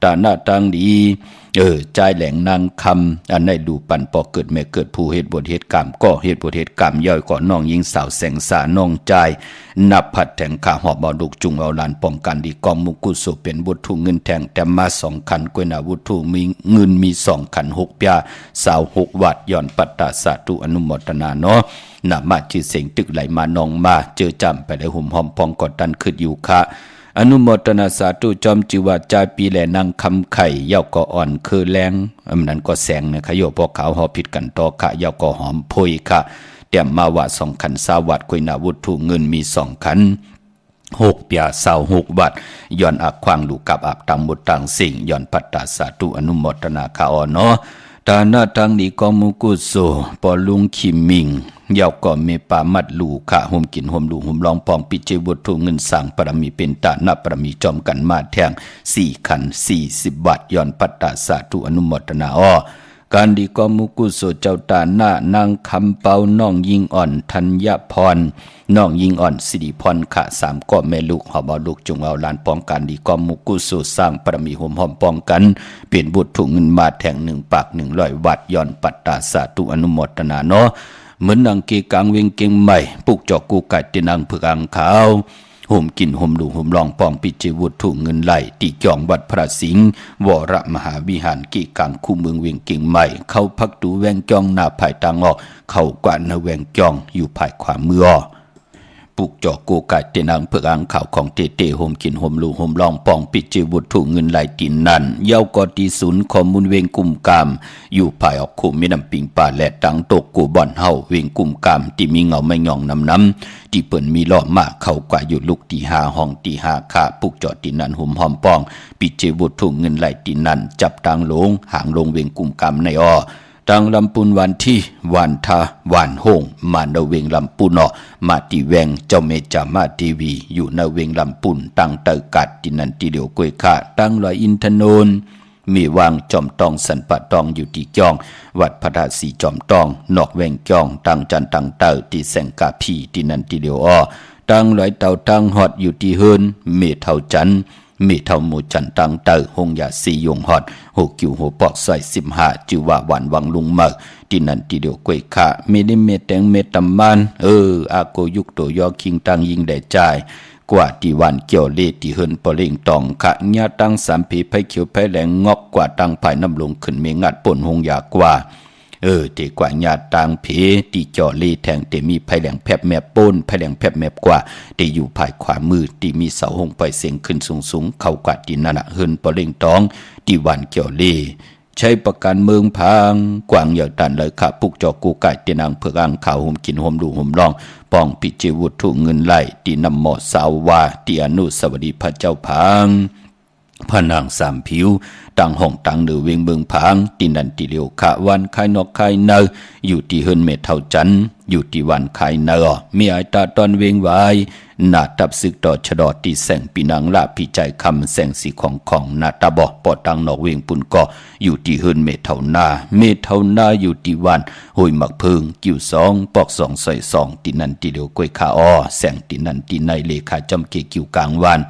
ตาหน้าตังดีใจแหลงนางคำอันในดูปันปอเกิดแม่เกิดผู้เหตุบทเหตุกรรมก็เหตุบทเหตุกรรมย่อยก่อนน้องยิงสาวแสงสาน้องใจนับผัดแทงขาหอบเอาดุกจุงเอาลานป้องกันดีกองมุกุโสเป็นวุฒูเงินแทงแต่มา2 ขันกวยนาวุฒูมีเงินมี2 ขัน 6 ปี26 วัดย้อนปัตตาสาธุอนุโมทนาเนาะนามาชื่อเสียงตึกไหลมานองมาเจอจำไปได้ห่มหอมพองกอดดันขึ้นอยู่ค่ะอนุโมทนาสาธุจอมจิวาจาปีแลนางคำไข่เย้าก็อ่อนคือแรงนั้นก็แสงเนี่ยขยโยพอขาวหอผิดกันต่อค่ะเย้าก็หอมพยค่ะเตรียมมาว่า2 ขัน20 วัดกวยนาวุฒูเงินมี2 ขัน6 ปี26 วัดย้อนอักขวางลูกกับอับตังบุตรตังสิ่งย้อนปัตตาสาธุอนุโมทนาค่ะอ่อนเนาะตาหน้าตังดีกอมุกุโสปอลุงขิมมิงยาวก็เมปามัดลูค่ะห่มกินห่มลูห่มลองปองปิเจบุตรถูกเงินสั่งปรมีเป็นตาหน้าปรมีจอมกันมาแทง4 ขัน 40 วัดย้อนปัตตาสาธุอนุโมทนาการดีกอมุกุโสเจ้าตาหน้านางคำเปาน้องยิงอ่อนธัญพรน้องยิงอ่อนสิริพรค่ะ3 ก็แม่ลูกหอบเอาลูกจุงเอาลานป้องกันดีกอมุกุโสสร้างปรมีห่มหอมป้องกันเปลี่ยนบุตรถูกเงินมาแทง1 ปาก100 วัดย้อนปัตตาสาธุอนุโมทนาเนาะ เหมือนนางเกกางเวงเก่งใหม่ปุกจอกกูไก่เตนางเผือกอังขาวห่มกินห่มดูห่มลองปองปิจิวุฒถุเงินไหลตีจองวัดพระสิงห์วรมหาวิหารเกกางคู่เมืองเวียงเก่งใหม่เข้าพักดูแวงจองหน้าภายตางออกเข้ากว่านาแวงจองอยู่ภายขวามือปุกจอกกูไก่เตนางเผือกอังขาวของเตเตห่มกินห่มลูห่มลองปองปิจิวุฒถุเงินไหลตีนั่นเย้ากอตีศูนย์ข้อมูลเวงกุมกามอยู่ภายออกคู่แม่น้ำปิงป่าและตังตกกูบ่อนเฮาเวงกุมกามที่มีเงาไม่หย่องน้ำที่เปิ่นมีล้อมากเข้ากว่าอยู่ลูกตีหาห้องตีหาขาปุกจอดตีนันหุ่มหอมปองปิเจวุฒถุเงินไหลตีนันจับตังลงหางลงเวงกุมกามในอ้อตังลำปุนวันที่วันทาวันโฮงมาในเวงลำปุนอมาตีแวงเจ้าเมจามาทีวีอยู่ในเวงลำปุนตังเตอกัดตีนันตีเดียวกวยขาตังลอยอินทนนมีวางจอมตองสันปะตองอยู่ที่จองวัดพระธาตุสีจอมตองนอกแวงจองตังจันตังเตอที่แสงกาพีที่นันตีเดียวอ้อตังลอยเต่าตังหอดอยู่ที่เฮินเมเท่าจันมีเท่าหมู่จันตังเตอหงยาสียงหอดหกกิวหัวปอกใส่15จือว่าหวานวังลุงเมอที่นันตีเดียวกวยขาเมดิเมแตงเมตำมันอาโกยุกโตยอคิงตังยิงได้ใจกว่าที่วันเกี่ยวเลที่เฮินปลิงตองขะญาตั้งสามผีไผเขียวไผแหลงงอกกว่าตั้งภายน้ำลงขึ้นเมงัดป่นหงยากว่าเตกว่าญาตังผีที่จ่อเลแทงเตมีไผแหลงแผบแมบป่นไผแหลงแผบแมบกว่าเตอยู่ภายขวามือที่มีเสาหงไปเสียงขึ้นสูงเข้ากว่าที่นั่นเฮินปลิงตองที่วันเกี่ยวเลใช้ประกันเมืองพังกวางอย่างตันเลยค่ะปุกจอกูไก่เตนางเผือกอังข่าวห่มกินห่มดูห่มลองปองปิจิวุฒุเงินไหลตีนำหมอสาววาตีอนุสวดีพระเจ้าพังพระนางสามผิวตั้งห้องตั้งเดือเวงเมืองพังตีนันตีเลียวขะวันคายนอกคายเนออยู่ที่เฮินเมเท่าจันอยู่ที่วันคายเนอมีไอตาตอนเวงไว้นาตับซึกต่อชดอตีแสงปีนังละพี่ใจคำแสงสีของนาตาบอปอตังนอกเวงปุ่นก็อยู่ที่เฮินเมเท่านาอยู่ที่วันหอยหมักเพิงกิ้ว2ปอก2ใส่2ตีนันตีเลียวกวยขาอ้อแสงตีนันตีในเลขาจำเกกิ้วกลางวัน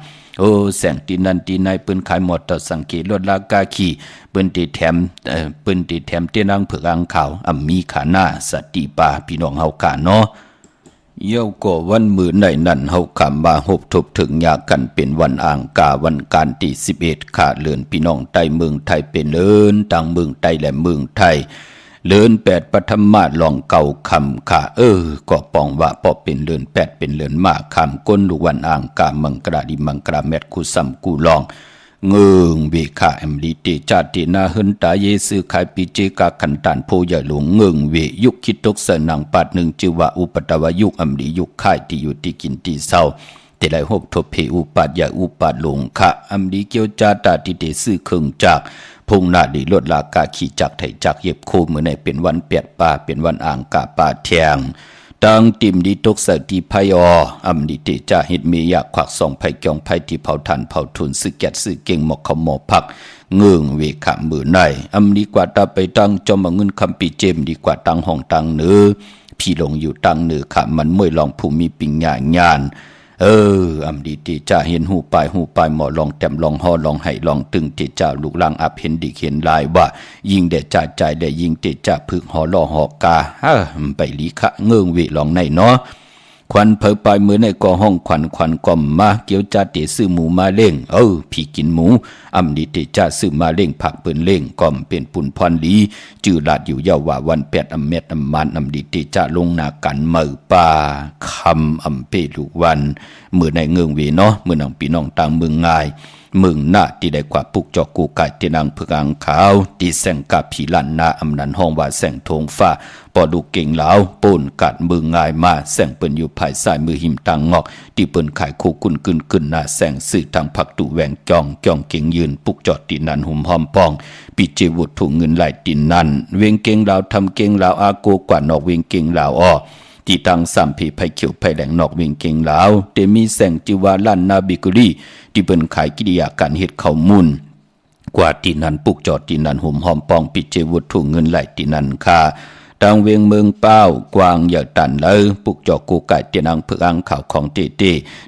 แสงตีนันตีในปืนขายหมดต่อสังเกตลดลากาขี่ปืนตีแถมเตนังเผือกอังขาวมีขาหน้าสติปาพี่น้องเฮากาเนาะเย้าก็วันมือในนั่นเฮาคำมาหบทบถึงยากันเป็นวันอ่างกาวันการที่11ขาเลือนพี่น้องใต้เมืองไทยเป็นเลินต่างเมืองใต้และเมืองไทยเลือน8ปฐมมาลองเก่าคำค่ะก็ปองว่าพอเป็นเลือน8เป็นเลือนมาคำก้นลูกวันอ่างกามังกราดิมังกราแมทคูซ้ำกูลองเงืองเวขาแอมลีเตจาตินาเฮินตาเยสือขายปีเจกาขันตานโพยหลวงเงืองเวยุคคิดตกเสนังปาดหนึ่งจือว่าอุปตวายุคอัมลียุคค่ายที่อยู่ที่กินที่เศร้าแต่ได้หบทบเพอุปาดยาอุปาดหลงค่ะอัมลีเกียวจาตาติเตซื้อเครื่องจากพงนาดีลดลากาขี่จักไถจักเย็บโคเมื่อในเป็นวันเปียดป่าเป็นวันอ่างกาป่าแทงตังติมดีตกสติไพออัมดิเตจาเฮ็ดเมียขวักส่องไผกองไผที่เผาทันเผาทุนสึกแกดสึกเก่งหมอกเขาหมอพักเงืองเวขะมือในอัมดีกว่าตาไปตั้งจอมเงินคำปีเจมดีกว่าตั้งห้องตั้งเนื้อพี่ลงอยู่ตั้งเนื้อขะมันมวยลองภูมิปิญญางานอัมดีเตจาเห็นหูปายหมอลองแต้มลองห่อลองไห้ลองตึงเตจาลูกลังอับเห็นดีเห็นลายว่ายิงเดจ่าใจได้ยิงเตจาพึกห่อล่อห่อกาไปลีขะเงืองเวลองในเนาะควันเพอปลายมือในกอห้องควันก่อมมาเกี่ยวจ่าเตซื้อหมูมาเล่งพี่กินหมูอัมดีเตจ่าซื้อมาเล่งผักเปิ้นเล่งก่อมเป็นปุ่นพรลีจือลาดอยู่เยาว่าวัน8อำเม็ดอำมันอัมดีเตจ่าลงนากันมือป่าคำอำเปลูกวันมือในเงืองเวเนาะมือนังพี่น้องต่างเมืองง่ายมึงหน้าที่ได้กว่าปุกจอกกูไก่เตนางเผือกอังขาวที่แสงกับผีลันนาอำนันห้องว่าแสงทงฟ้าปอดูเก่งเหลาปูนกัดมึงง่ายมาแสงเปิ้นอยู่ภายซ้ายมือหิมตังงอกที่เปิ้นขายคู่กุนกึนหน้าแสงสื่อทางผักตุแหวงจองเก่งยืนปุกจอดตีนันหุ่มหอมปองปิเจวุฒถุเงินไหลตีนันเวงเก่งเหลาทำเก่งเหลาอาโกกว่านอกเวงเก่งเหลาอ้อที่ตั้งสามผีไผเขียวไผแหลงนอกเวียงเก่งลาวเตมีแสงจิวาลันนาบิกุลีที่เปิ้นขายกิริยาการเฮ็ดข้าวมูลกว่าที่นั้นปุกจอดที่นั้นห่มหอมปองปิเจวุฒถุเงินไหลที่นั้นค่ะตังเวียงเมืองเป้ากวางอย่าตันเลยปุกจอกูไก่เตียนอังเผือกอังข่าวของเตเ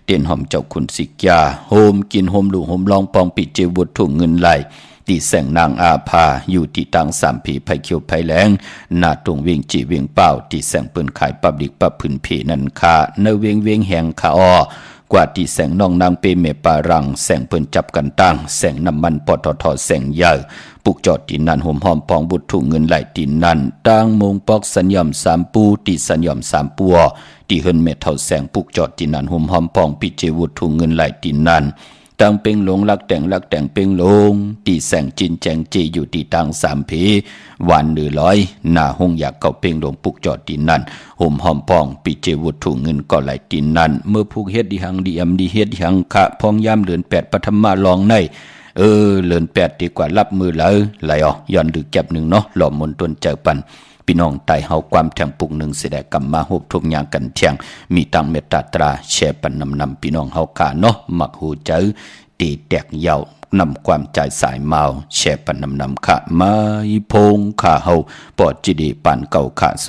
ตียนหอมเจ้าคุณสิกยาโฮมกินโฮมดูโฮมลองปองปิเจวุฒถุเงินไหล ตีแสงนางอาภาอยู่ที่ตังสามผีไผเขียวไผแหลงหน้าตรงเวียงจีเวียงเป้าตีแสงปืนขายปับดิกปับพื้นเพนันคาเนเวียงเวียงแหงขาอ้อกว่าที่แสงน้องนางเปเมปารังแสงเปิ้นจับกันตั้งแสงน้ำมันปตทแสงใหญ่ปุกจอดตีนันห่มหอมปองบุตรถุงเงินไหลตีนันตั้งมงปอกสัญญามสามปูตีสัญญามสามปัวตีเฮินเมทเท่าแสงปุกจอดตีนันห่มหอมปองปิเจวุตรถุงเงินไหลตีนันตั้งเป็งหลงลักแต่งเป็งหลงตีแสงจินแจงจีอยู่ตีตังสามผีวันหรือร้อยหน้าห้องอยากเก่าเป็งหลงปุกจอดตีนันห่มหอมปองปิเจวุตรถุงเงินก็ไหลตีนันเมื่อผูกเฮ็ดดีหังดีอำดีเฮ็ดดีหังขะพองยามเดือน8ปฐมมาลองในเลือน8ดีกว่ารับมือแล้วไหลออกย้อนดึกแก็บหนึ่งเนาะหล่อมนตนเจอปันพี่น้องไต่เฮาความแทงปุกหนึ่งเสด็จกรรมมาหบทุกอย่างกันเที่ยงมีตังเมตตาตราแชร์ปันนำพี่น้องเฮาขาเนาะมักหูเจอตีแตกยาวนำความใจสายเมาแชร์ปันนำขาไม้พงขาเฮาปอดจิดีปันเก่าขา06294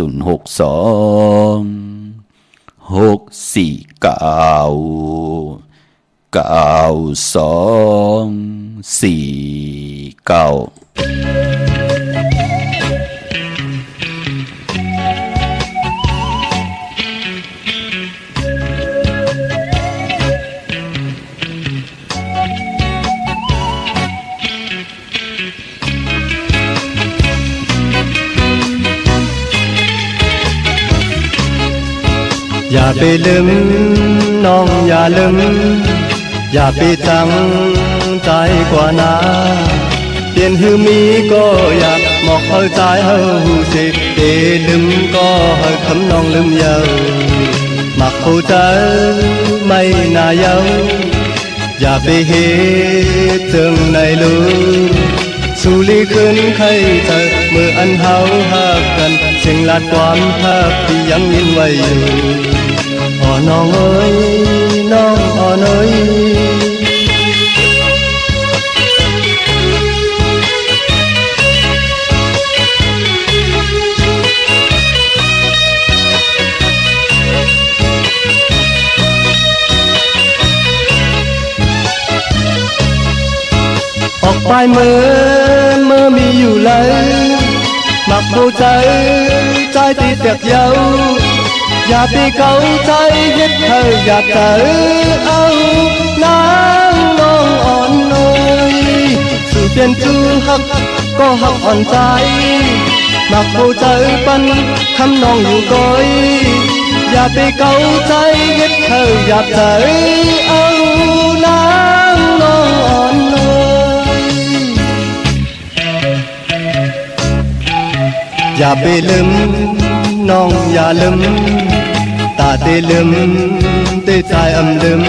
อย่าไปลืมน้องอย่าลืมอย่าไปจังใจกว่านาเปลี่ยนหือมีก็อยากหมอกเข้าใจเฮาหูสิเดลืมก็เฮาคำน้องลืมเยามักผู้ใจไม่น่าเยาอย่าไปเหตุจึงในลืมสู่ลีขึ้นใครเธอเมื่ออันเฮาหักกันสิ่งลาดความหักที่ยังยินไว้อยู่อ๋อน้องเอ้ยน้องอ๋อเอ้ยออกไปเมื่อมีอยู่เลยมักผู้ใจใจติดเด็กเยาอย่าไปเกาใจเฮ็ดเธออยากเจอเอานางน้องอ่อนน้อยสู่เปลี่ยนจูหักก็หักอ่อนใจมักผู้ใจปันคำน้องอยู่ก้อยอย่าไปเกาใจเฮ็ดเธออยากเจอเอานางน้องอ่อนน้อยอย่าไปลืมน้องอย่าลืมตาเตลืมเตใจอำลืม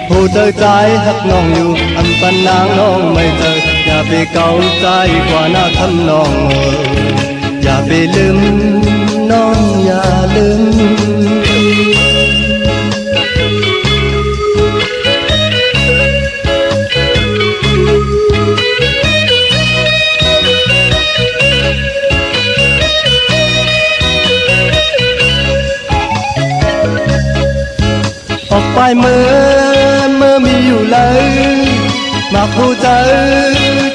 ผู้เจอใจหักน้องอยู่อำปันนางน้องไม่เจออย่าไปเกาใจกว่าหน้าคำน้องอย่าไปลืมน้องอย่าลืมออกไปเมื่อมีอยู่เลยมาผู้ใจ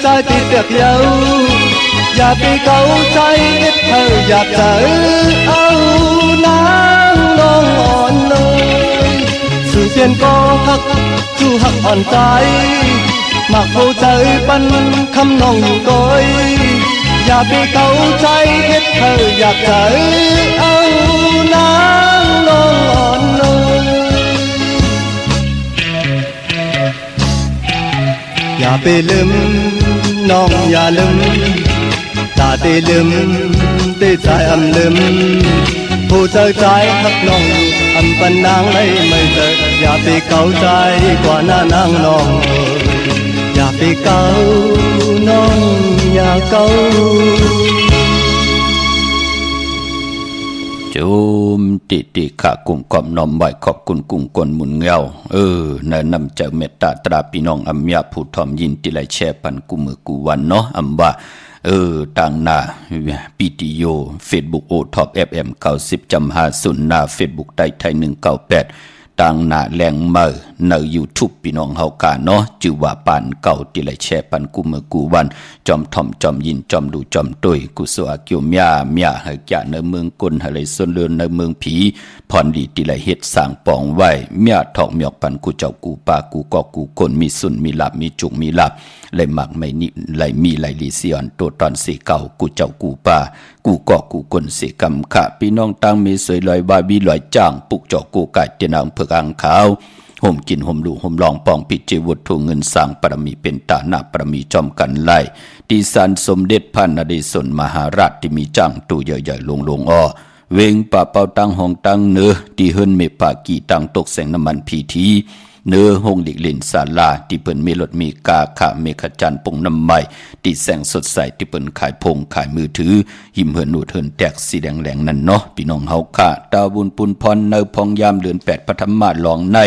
ใจติดเด็กเยาอย่าไปเกาใจเอ็ดเธออยากเจอเอานางน้องอ่อนน้อยสู่เปลี่ยนก็หักจู่หักอ่อนใจมาผู้ใจปันคำน้องอยู่ก้อยอย่าไปเกาใจเอ็ดเธออยากเจอเอานางน้องอ่อนน้อยอย่าไปลืมน้องอย่าลืมตาเตลืมเตใจอำลืมผู้เจอใจหักน้องอยู่อำปันนางไม่เจออย่าไปเกาใจกว่าหน้านางน้องอย่าไปเกาน้องอย่าเกาจุมติขะกุ่มกอมน้อมไหวขอบคุณกุ้งกลหมุนเงาเนนำเจ้าเมตตาตราพี่น้องอัมยาผู้ทอมยินติไลแช่ปันกุมือกูวันเนาะอัมว่าต่างหน้าปีติโยเฟซบุ๊กโอท็อปFM 90.50หน้าเฟซบุ๊กไทย198 ต่างหน้าแหลงเมอใน YouTube พี่น้องเฮากาเนาะจือว่าปานเก่าที่ไหลแชร์ปันกูมือกูวันจอมถ่อมจอมยินจอมดูจอมตุยกุสวาเกียวเมียให้แก่ในเมืองกุนให้ไหลส่วนเรือนในเมืองผีพรดีที่ไหลเฮ็ดสร้างปองไว้เมียทอกเมียกปันกูเจ้ากูป่ากูกอกกูคนมีสุนมีลาบมีจุกมีลาบไหลหมักไม่นิไหลมีไหลลีเซียนตัวตอนสีเก่ากูเจ้ากูป่ากูกอกกูคนเสกำขะพี่น้องตั้งมีสวยลอยบาบีลอยจ้างปุกเจาะกูไก่เจนางเผือกอังขาวห่มกินห่มดูห่มลองปองปิเจวุฒเงินสร้างปรมีเป็นตาหน้าปรมีจอมกันไล่ดีสันสมเด็จพระนเรศวรมหาราชที่มีจ้างตู้ใหญ่ๆลงอ้อเวงป่าเป่าตังห้องตังเนื้อที่เฮิรนเมปากีตังตกแสงน้ำมันพีทีเนื้อห้องหลีกเล่นศาลาที่เปิ้นมีรถมีกาขะเมฆจันทร์ปงน้ำไม้ที่แสงสดใสที่เปิ้นขายพงขายมือถือหิมเหินหนูดเหินแตกสีแดงๆนั่นเนาะพี่น้องเฮาค่ะตาบุญปุนพรเนื้อพองยามเดือน8ปฐมมาลองใน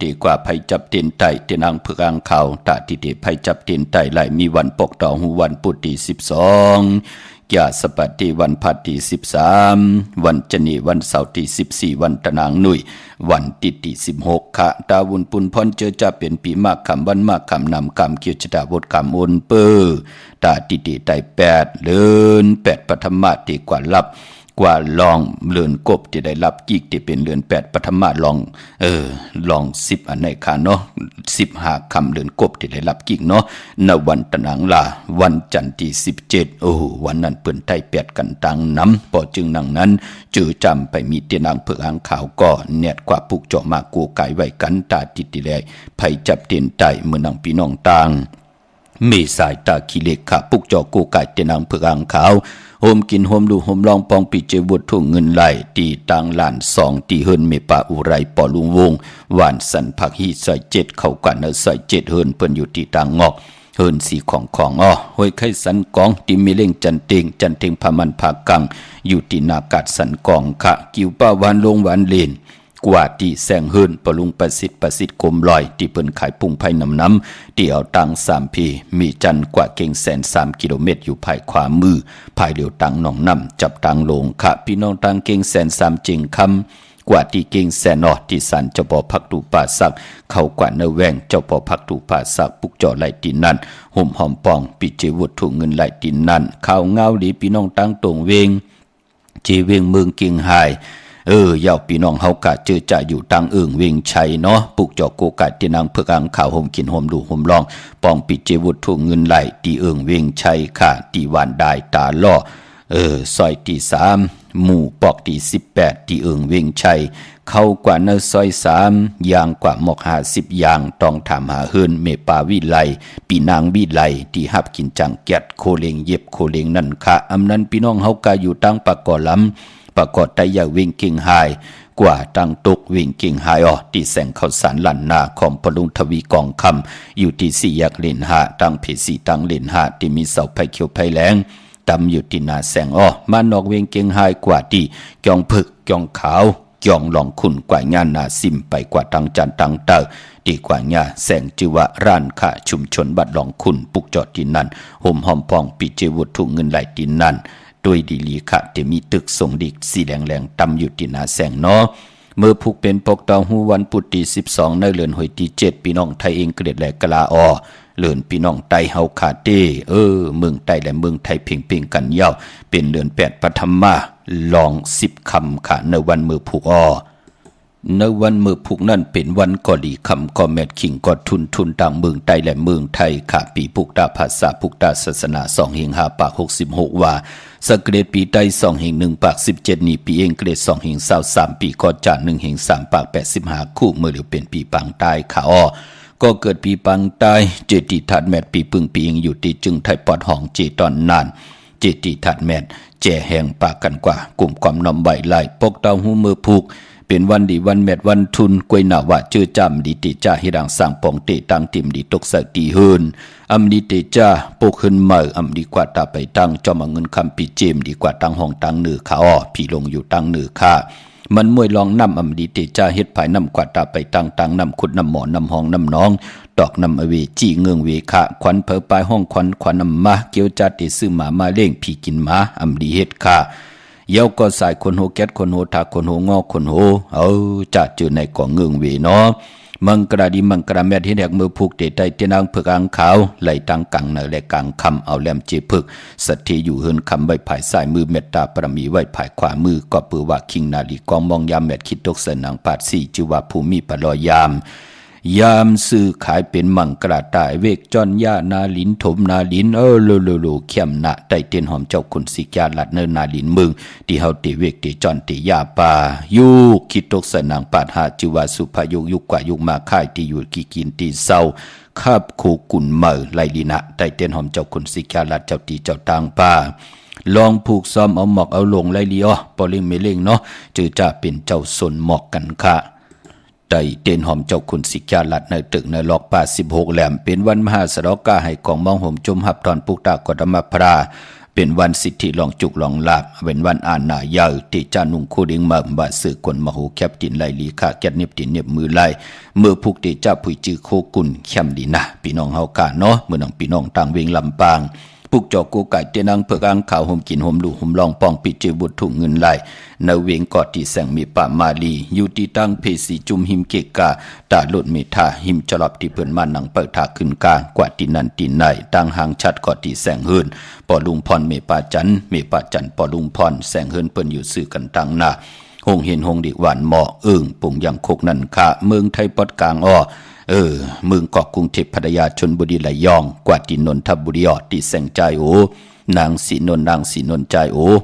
ดีกว่าภัยจับเตียนไตเตียนางเผือกอังเขาตาที่เดภัยจับเตียนไตไหลมีวันปกต่อหูวันปุตติ12ยาสปัตติวันพัตติ13วันจนีวันเสาร์ที่14วันตะนางหนุ่ยวันติติ16ค่ะตาวุนปุนพรเจอจะเป็นปีมากคำวันมากคำนำคำเกียวชดาบทคำโอนเปอตาติติไต8เลิน8ปฐมมาตีกว่าลับกว่าลองเลือนกบที่ได้รับกิกที่เป็นเลือน8ปฐมลองลอง10อันไหนค่ะเนาะ15คำเลือนกบที่ได้รับกิกเนาะณวันตะนางลาวันจันทร์ที่17วันนั้นเปิ้นไต้8กันตังน้ำพอจึงนังนั้นจือจำไปมีเตียนางเผือกหางขาวก็แนดกว่าปุกเจาะมากูไก่ไว้กันตาติดติแลไผจับเตียนไตเมื่อนางพี่น้องต่างเมสายตาขี้เล็กค่ะปุกเจาะกูไก่เตียนางเผือกหางขาวโฮมกินโฮมดูโฮมลองปองปีเจวุฒทุ่งเงินไหลตีตังหลาน2ตีเฮิรนเมปาอุไรปอลุงวงหวานสันผักฮีซอย7เข้ากันเนซอย7เฮิรนเปิ้นอยู่ที่ตังงอกเฮิรนสีของห้วยไข่สันกองติมีเล่งจันเต็งพามันภากังอยู่ที่นากาดสันกองค่ะกิวป้าหวานลงหวานเลนกว่าที่แสงเฮิรนปลุงประสิทธิ์กลมลอยที่เปิ้นขายปุ้งไผ่น้ำที่เอาตัง3พีมีจันกว่าเก่งแสน3กิโลเมตรอยู่ภายขวามือภายเหลียวตังหนองน้ำจับตังลงค่ะพี่น้องตังเก่งแสน3จริงคำกว่าที่เก่งแสนที่สันเจ้าพ่อพักตูป่าสักเข้ากว่าเนแวงเจ้าพ่อพักตูป่าสักปุกเจาะไหลตินนั่นห่มหอมปองปิเจวุฒถุเงินไหลตินนั่นข่าวเงาหลีพี่น้องตังตรงเวงจีเวงเมืองเก่งหายยาวพี่น้องเฮากะเจอจ่าอยู่ตังเวิงชัยเนาะปุกเจาะโกกะตีนางเผือกอังข่าวห่มกินห่มดูห่มลองปองปิเจวุฒถุเงินไหลตีเวิงชัยค่ะตีวานได้ตาล่อซอยที่3หมู่ปอกที่18ที่เวิงชัยเข้ากว่าเนซอย3ยางกว่าหมอก50ยางต้องถามหาเฮิรนเมปาวิไลปีนางวิไลที่หับกินจังแกดโคเลงเย็บโคเลงนั่นค่ะอำนั้นพี่น้องเฮากะอยู่ตังปากกอลำประกอบไตยาวิ่งกิ่งหายกว่าตังตกวิ่งกิ่งหายที่แสงข้าวสารลันนาของพลุงทวีกองคำอยู่ที่4แยกเลนหาตังเพสีตังเลนหาที่มีเสาไผ่เขียวไผ่แหลงตำอยู่ที่นาแสงมานอกเวงกิ่งหายกว่าที่จองผึกจองขาวจองหลองขุนกว่างานนาซิมไปกว่าตังจันตังเตอดีกว่าญาแสงจิวะร้านค้าชุมชนบัดหลองขุนปุกจอดที่นั่นห่มหอมปองปิเจวุฒถุเงินไหลที่นั่นโดยดีลีค่ะจะมีตึกส่งดิกสีแดงๆตำอยู่ที่นาแสงเนาะเมื่อผูกเป็นปกเตาหูวันปุตติ12ในเลือนหอยที่7พี่น้องไทยเองเกลียดแหลกกะลาเลือนพี่น้องไตเฮาขาเต้เมืองไตและเมืองไทยเพ่งกันยาวเป็นเลือน8ปฐมมาลอง10คำค่ะในวันมือผูกในวันมือผูกนั่นเป็นวันก่อดีคำก่อแมดขิงก่อทุนต่างเมืองไทยและเมืองไทยค่ะปีผูกตาภาษาผูกตาศาสนา2เฮง5ปาก66ว่าสเกรดปีไต2เฮง1ปาก17นี่ปีเองเกรด2เฮง23ปีก่อจาน1เฮง3ปาก85คู่เมื่อเหลียวเป็นปีปังตายค่ะก็เกิดปีปังตายเจติทัดแมดปีปึงปีเองอยู่ที่จึงไทยปอดห้องเจตอนนานเจติทัดแมดแจ่แห่งปากกันกว่ากลุ่มความนำใบไล่ปกเตาหูมือผูกเป็นวันดีวันแมดวันทุนกวยหนาวะเจอจำดีติจ่าฮิรังสร้างปองเตตังติมดีตกใส่ตีเฮินอำดีเตจ่าปกขึ้นเมื่ออำดีกว่าตาไปตั้งจอมเงินคำปีเจมดีกว่าตั้งห้องตั้งเหนือขาพี่ลงอยู่ตั้งเหนือขามันมวยลองน้ำอำดีเตจ่าเฮ็ดภายน้ำกว่าตาไปตั้งน้ำขุดน้ำหมอน้ำห้องน้ำน้องดอกน้ำอเวจีเงืองเวขะขวัญเพอปลายห้องขวัญน้ำมาเกี่ยวจัดติซื้อหมาเล่งพี่กินหมาอำดีเฮ็ดขา เยาก็สายคนโหแก๊สคนโหทาคนโหงอคนโหจะเจอในกองเงืองเวเนาะมังกระดีมังกระแม่ที่แดกมือผูกเตะใจเตนางเผือกอังขาวไหลตังกังเนและกังคำเอาแหลมเจพึกสัตทีอยู่เฮินคำไว้ภายซ้ายมือเมตตาประมีไว้ภายขวามือก็ปือว่าคิงนาลีกองมองยามแมดคิดตกเสนางปาดสี่จิว่าภูมิปลอยยามซื้อขายเป็นมังกระตายเวกจอนย่านาลินถมนาลินโลเข้มหนะได้เตียนหอมเจ้าคุณสิกาลัดเนินนาลินมึงที่เฮาติเวกติจอนติยาปายุคิดตกสนางปาดหาจิวาสุภายุยุกว่ายุกมาค่ายที่อยู่กีกินตีเศร้าคาบคูกุนเมอไลลีนะได้เตียนหอมเจ้าคุณสิกาลัดเจ้าตีเจ้าต่างป่าลองผูกซ้อมเอาหมอกเอาลงไลลีอ้อปอลิงเมเล่งเนาะจือจะเป็นเจ้าสนหมอกกันค่ะได้เตียนหอมเจ้าคุณสิกาลัดในตึกในหลอกป่า16แหลมเป็นวันมหาสรกาให้ของมองห่มจุมหับตอนปุกตากฎมพราเป็นวันสิทธิลองจุกลองลาบเป็นวันอ่านหนาเยาติจานุงคูดิงมาบาสื่อกวนมโหแคบตินไลลีขาแกดเน็บตินเน็บมือไลเมื่อพุกติจ้าผุยจือโคกุนเข้มดีนะพี่น้องเฮากาเนาะเมื่อน้องพี่น้องต่างเวงลำปางปุกจอกกูไก่เตนังเผือกอังขาวห่มกินห่มดูห่มลองปองปิดเจบุตรถุงเงินไหลในเวงกอดที่แสงมีป่ามาลีอยู่ที่ตั้งเพสีจุมหิมเกกาตาลุดเมธาหิมจลอบที่เพื่อนมาหนังเปิดทาขึ้นกากว่าที่นันตินในตั้งหางชัดกอดที่แสงเฮินปอลุงพรเมปาจันปอลุงพรแสงเฮินเปิ้นอยู่ซื่อกันตั้งหน้าหงเห็นหงดิหวานหมอปุ่งยังโคกนันคาเมืองไทยปอดกลางอ้อเมืองเกาะกรุงเทพพัทยาชลบุรีระยองกว่าที่นนทบุรีออที่แสงใจนางสีนนใจ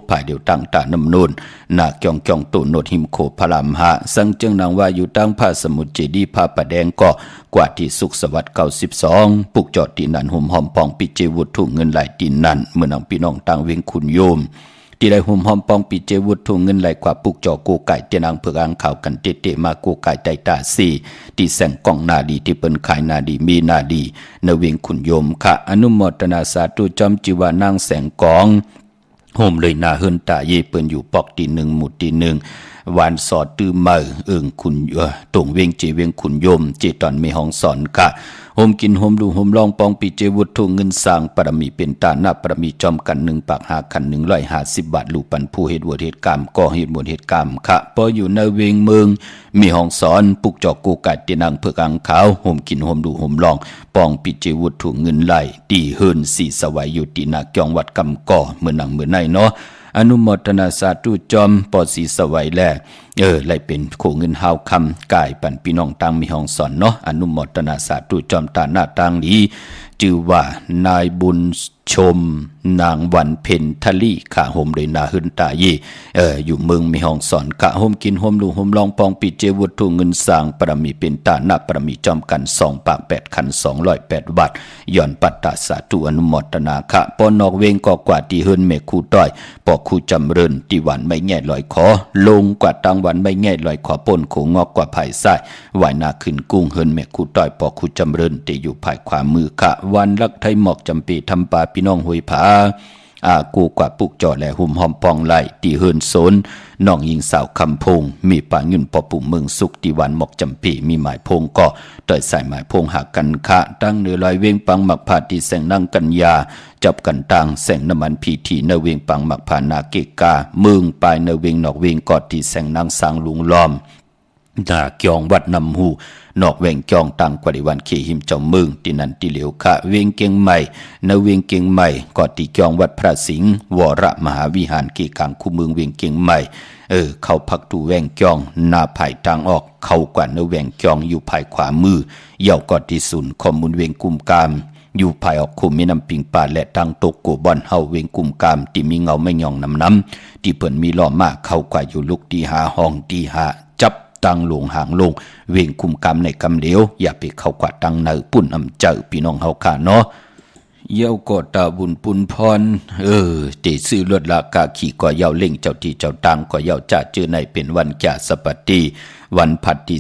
ภายเดียวตั้งตาน้ำนูนนาเกียงตุโนดหิมโคพรามหะสังเจิงนางว่าอยู่ตั้งผ้าสมุทรเจดีผ้าประแดงก็กว่าที่สุขสวัสดิ์92ปุกจอดที่นันห่มหอมปองปิเจวุฒถุเงินไหลดินนันเมื่อนางพี่น้องต่างเวงคุณโยมที่ได้หุ่มหอมปองปีเจวุฒถุเงินไหลกว่าปุกจอกูไก่เจนางเผือกอังข่าวกันเตะมากูไก่ใจตาสีที่แสงกองนาดีที่เปิ้นขายนาดีมีนาดีนเวงคุณโยมค่ะอนุโมทนาสาธุจอมจีวานางแสงกองห่มเลยนาเฮินตาเยเปิ้นอยู่ปอกตีหนึ่งหมุดตีหนึ่งวันสอดตื้อเมอคุณตรงเวงเจเวงคุณโยมเจตอนมีห้องสอนค่ะโฮมกินโฮมดูโฮมลองปองปีเจวุฒถุเงินสร้างปรมีเป็นตาหน้าปรมีจอมกัน1 ปาก5 คัน150 บาทลูกปันผู้เหตุวดเหตุกรรมก่อเหตุบนเหตุกรรมค่ะพออยู่ในเวงเมืองมีห้องสอนปุกจอกกูกัดเตนังเผือกอังขาวโฮมกินโฮมดูโฮมลองปองปีเจวุฒถุเงินไหลตีเฮินสีสวัยอยู่ตีนาเกียงวัดกำก่อเมื่อนังเมื่อในเนาะอนุโมทนาสาธุจอมปอสีสวัยแลไล่เป็นโคเงินหาวคำกายปันพี่น้องตังมีห้องสอนเนาะอนุโมทนาสาธุจอมตาหน้าตังนี้จื่อว่านายบุญชมนางวันเพ็ญทลีขาโฮมเลยนาหึนตาเยอยู่เมืองมีห้องสอนขาโฮมกินโฮมลูโฮมลองปองปีเจวุฒถุเงินสร้างปรมีเป็นตาหน้าปรมีจอมกัน2 ปาก 8 คัน208 บาทย่อนปัตตาสาธุอนุโมทนาค่ะปอนอกเวงก็กว่าที่เฮินเมคูต้อยปอคูจำเริญที่หวันไม่แง่ลอยขอลงกว่าตังวันไม่แง่ลอยขอป่นโขงอกกว่าภายซ้ายไหวนาขึ้นกุ้งเฮินเมคูต้อยปอคูจำเริญที่อยู่ภายขวามือค่ะวันลักไทยหมอกจำปีทำปาพี่น้องห้วยผากูกว่าปุกจอและหุ่มหอมปองไหลตีเฮินโซนน้องยิงสาวคำพงมีป่าเงินปอปุ่มเมืองสุขตีวันหมอกจำปีมีหมายพงก็ต่อยใส่หมายพงหักกันคะตั้งเนื้อลอยเวียงปังหมักผาตีแสงนั่งกันยาจับกันต่างแสงน้ำมันพีทีเนเวียงปังหมักผานาเกกาเมืองปลายเนเวียงนอกเวียงกอดตีแสงนั่งสางลุงล้อมนาเกียงวัดนำหูนอกแหว่งจองตังกว่าดิวันขี่หิมเจ้าเมืองที่นันที่เหลียวค่ะเวียงเกียงใหม่ในเวียงเกียงใหม่กอดที่จองวัดพระสิงห์วรมหาวิหารกีกังคู่เมืองเวียงเกียงใหม่เขาพักตูแหว่งจองหน้าภายทางออกเข้ากว่าในแหว่งจองอยู่ภายขวามือเย่ากอดที่ศูนย์ข้อมูลเวียงกุมกามอยู่ภายออกคุมมีน้ำปิงป่าและทางตกโกบอนเฮาเวียงกุมกามที่มีเงาไม่ยองน้ำที่เพิ่นมีล้อมากเข้ากว่าอยู่ลุกที่หาห้องที่หาจับตั้งลงหางลงเวงคุมกรรมในกำเหลวอย่าไปเข้ากว่าตั้งเนอปุ่นอำเจอพี่น้องเฮาค่ะเนาะเย้าก็ตาบุญปุนพรติซื้อลวดลากาขี่ก็เย้าเล่งเจ้าที่เจ้าตังก็เย้าจ่าเจอในเป็นวันจ่าสปติ วันผัดที่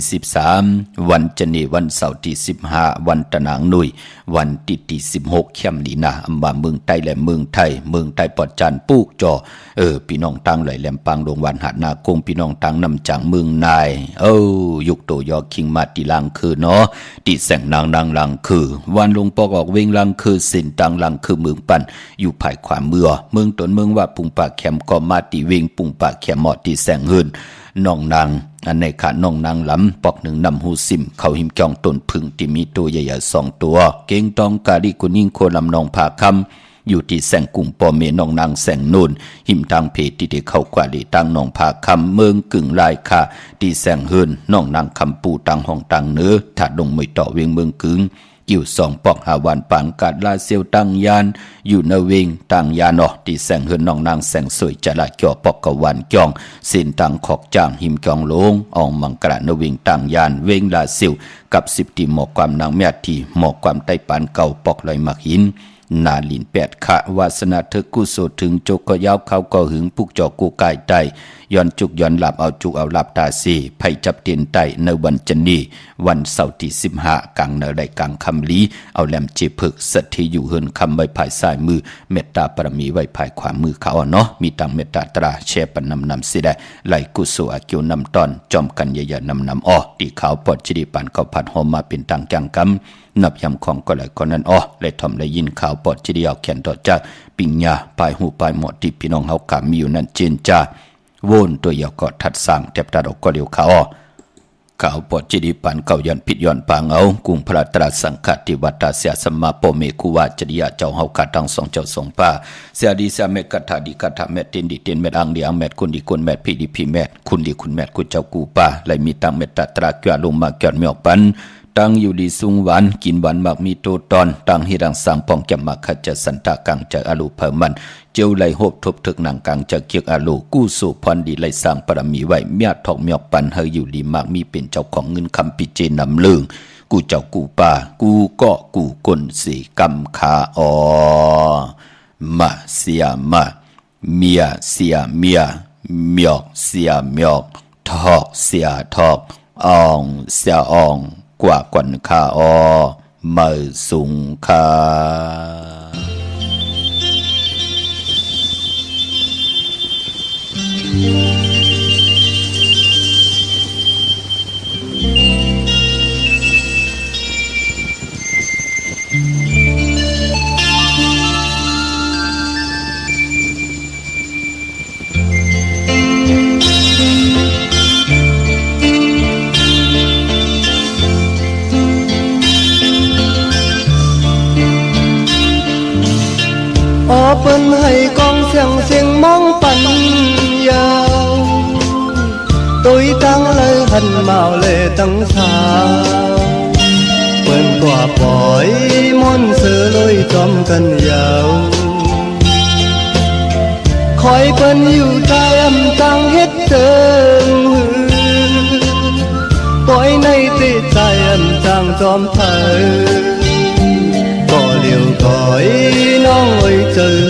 13วันจันทร์วันเสาร์ที่15วันตะนางหนุ่ยวันที่16เข้มลีนาอำบาเมืองใต้และเมืองไทยปอดจันปูกจอพี่น้องตังไหลแหลมปางดงวันหาดนาคงพี่น้องตังนำจังเมืองนายยุกโตยอคิงมาตีลังคือเนาะติแสงนางลังคือวันลงปอกออกเวงลังคือสินตังลังคือเมืองปันอยู่ภายขวาเมืองตนเมืองว่าปุงปากแคมก็มาตีเวงปุงปากแคมหมอตีแสงหืนน้องนางอันในขาน้องนางลำปอกหนึ่งนำหูซิมเขาหิมจองตนพึ่งที่มีตัวใหญ่ๆ2ตัวเก่งตองกาดิกุนิ่งโคลำนองผาคำอยู่ที่แสงกุ่งปอเมน้องนางแสงนูนหิมทางเพที่ได้เข้ากว่าดีตั้งน้องผาคำเมืองกึ่งลายคาที่แสงหืนน้องนางคำปูตังห้องตังเนื้อถ้าลงไม่ต่อเวียงเมืองกึ่งอยู่2ปอกหาวันปานกาดลาเซียวตังยานอยู่ในเวงตังยานที่แสงเฮือนน้องนางแสงสวยจะละจ่อปอกกะวันจ่องสินตังขอกจางหิมจองลงอองมังกระในเวงตังยานเวงลาเซียวกับ10ที่หมอกความนางแม่ที่หมอกความใต้ปานเก่าปอกลอยมักหินนาลิน8ขะวาสนาเธอกุโสถึงจกก็ยาวเขาก็หึงปุกจอกูกายใต้ย้อนจุกย้อนหลับเอาจุกเอาหลับตาสีไผจับเตียนใต้ในวันจันนีวันเสาร์ที่15กลางเนได้กลางคำลีเอาแหลมเจพึกสัตที่อยู่เฮินคำไว้ภายซ้ายมือเมตตาปรมีไว้ภายขวามือเขาเนาะมีตังเมตตาตราแช่ปันนำสิได้ไหลกุโสอากิวนำตอนจอมกันใหญ่ๆนำตีขาวปอดจิริปันเขาผัดหอมมาเป็นตังจังกำนับยำของก็เลยคนนั้นเลยทอมเลยยินข่าวปอดจิริเอาแขนต่อจากปิญญาปลายหูปลายหมดที่พี่น้องเฮาขามีอยู่นั่นเจนจ้าโวนตัวยาวก็ทัดสร้างแทบตาดอกก็เดียวข่าวปอดจิริปันเก่ายันพิษย้อนปางเอากุงพระตรัสสังฆติวัตตาเสียสมมาโปเมกุวาจริยาเจ้าเฮากัดทั้ง2เจ้า2ป่าเสียดีเสียเมตกัทธาดีกัทธาเมตตินดิเตนเมตอังดีอังเมตคุณดีคุณเมตพี่ดีพี่เมตคุณดีคุณเมตคุณเจ้ากูป่าไหลมีตังเมตตาตราเกลือลงมาเกิดเมียวปันตั้งอยู่ดีสูงหวานกินหวานมากมีโตตอนตั้งให้ดังสังปองแก้มมาขจัดสันตากังจากอลูเพิ่มมันเจียวไหลโหบทบถึกหนังกังจากเกียกอลูกู้สู่พรดีไหลสร้างปรมีไว้เมียทอกเมียกปันเฮยอยู่ดีมากมีเป็นเจ้าของเงินคำปิเจนำเลืองกูเจ้ากูป่ากูก็กูกลสีกำขามาเสียมาเมียเสียเมียเมียกเสียเมียกทอกเสียทอกอ่องเสียอ่องกว่ากวนคามือสูงคาเปิ้นให้กองเสียงมองปันยาวtôi tăng lời hân mạo lệ tăng sao quên quả bói môn sơ lôi trong cần giàu khói bên yêu tai âm tăng hết tương bói nay tê tai âm tăng trong thờ có liều cõi nó ngồi chờ